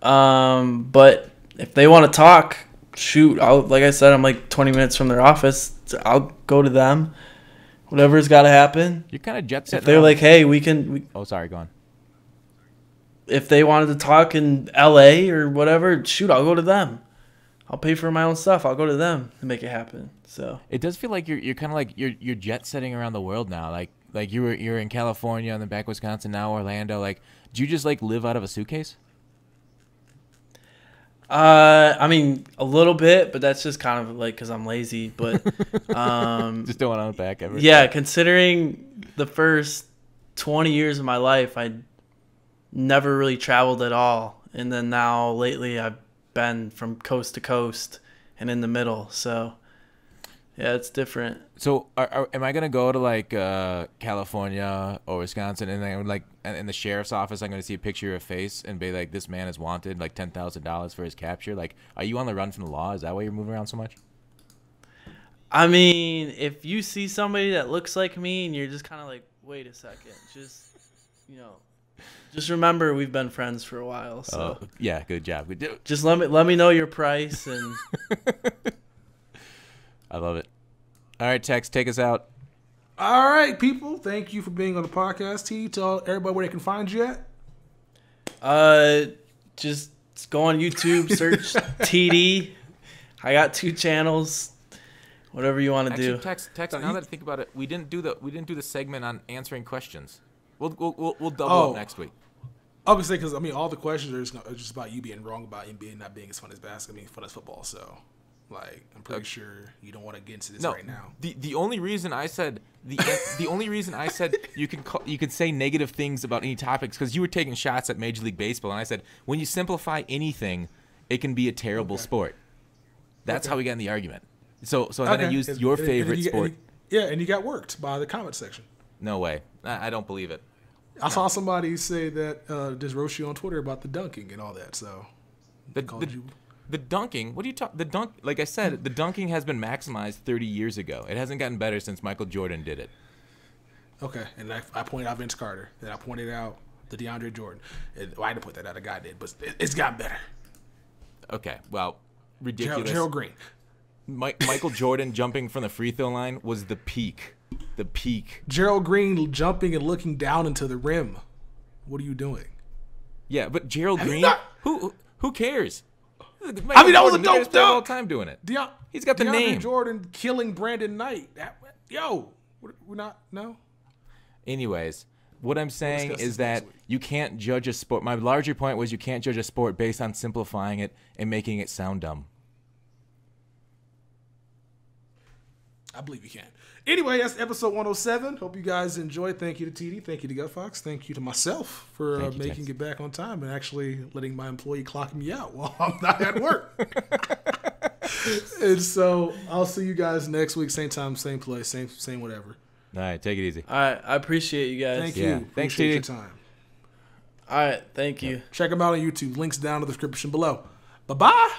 But if they want to talk, shoot, like I said, I'm like 20 minutes from their office. So I'll go to them. Whatever's got to happen. You're kind of jet set. If they're like, hey, Oh, sorry, go on. If they wanted to talk in LA or whatever, shoot, I'll go to them. I'll pay for my own stuff. I'll go to them to make it happen. So it does feel like you're kind of like you're jet setting around the world now. Like you're in California and then back Wisconsin, now Orlando. Like, do you just like live out of a suitcase? I mean, a little bit, but that's just kind of like because I'm lazy. But just don't want to unpack everything. Yeah, considering the first 20 years of my life, I never really traveled at all, and then now lately I've been from coast to coast and in the middle. So yeah, it's different. So am I gonna go to like California or Wisconsin, and then like in the sheriff's office I'm gonna see a picture of your face and be like, this man is wanted, like $10,000 for his capture? Like, are you on the run from the law? Is that why you're moving around so much? I mean, if you see somebody that looks like me and you're just kind of like, wait a second, just remember we've been friends for a while. So yeah, good job. Just let me know your price and. I love it. All right, Tex, take us out. All right, people. Thank you for being on the podcast. T, tell everybody where they can find you at. Just go on YouTube, search TD. I got 2 channels. Whatever you want to do. Tex. Now that I think about it, we didn't do the segment on answering questions. We'll double up next week. Obviously, because I mean, all the questions are just about you being wrong about NBA not being as fun as basketball, fun as football. So, like, I'm pretty sure you don't want to get into this right now. The only reason I said the only reason I said you can say negative things about any topics, because you were taking shots at Major League Baseball, and I said when you simplify anything, it can be a terrible sport. That's how we got in the argument. So then I used your favorite sport. And you got worked by the comment section. No way. I don't believe it. I saw somebody say that just roast you on Twitter about the dunking and all that. So the dunking. What do you talk? The dunk. Like I said, the dunking has been maximized 30 years ago. It hasn't gotten better since Michael Jordan did it. Okay, and I pointed out Vince Carter, and I pointed out the DeAndre Jordan. I didn't put that out. A guy did, but it's gotten better. Okay, well, ridiculous. Gerald Green. Michael Jordan jumping from the free throw line was the peak. The peak. Gerald Green jumping and looking down into the rim. What are you doing? Yeah, but Gerald Green, who cares? I mean, that was a dope dunk. All the time doing it. He's got the name. Jordan killing Brandon Knight. We're not. No. Anyways, what I'm saying is that you can't judge a sport. My larger point was you can't judge a sport based on simplifying it and making it sound dumb. I believe you can. Anyway, that's episode 107. Hope you guys enjoyed. Thank you to TD. Thank you to Gut Fox. Thank you to myself for making it back on time and actually letting my employee clock me out while I'm not at work. And so I'll see you guys next week. Same time, same place, same whatever. All right, take it easy. All right, I appreciate you guys. Thank you. Thanks, appreciate TD. your time. All right, thank you. Check them out on YouTube. Links down in the description below. Bye-bye.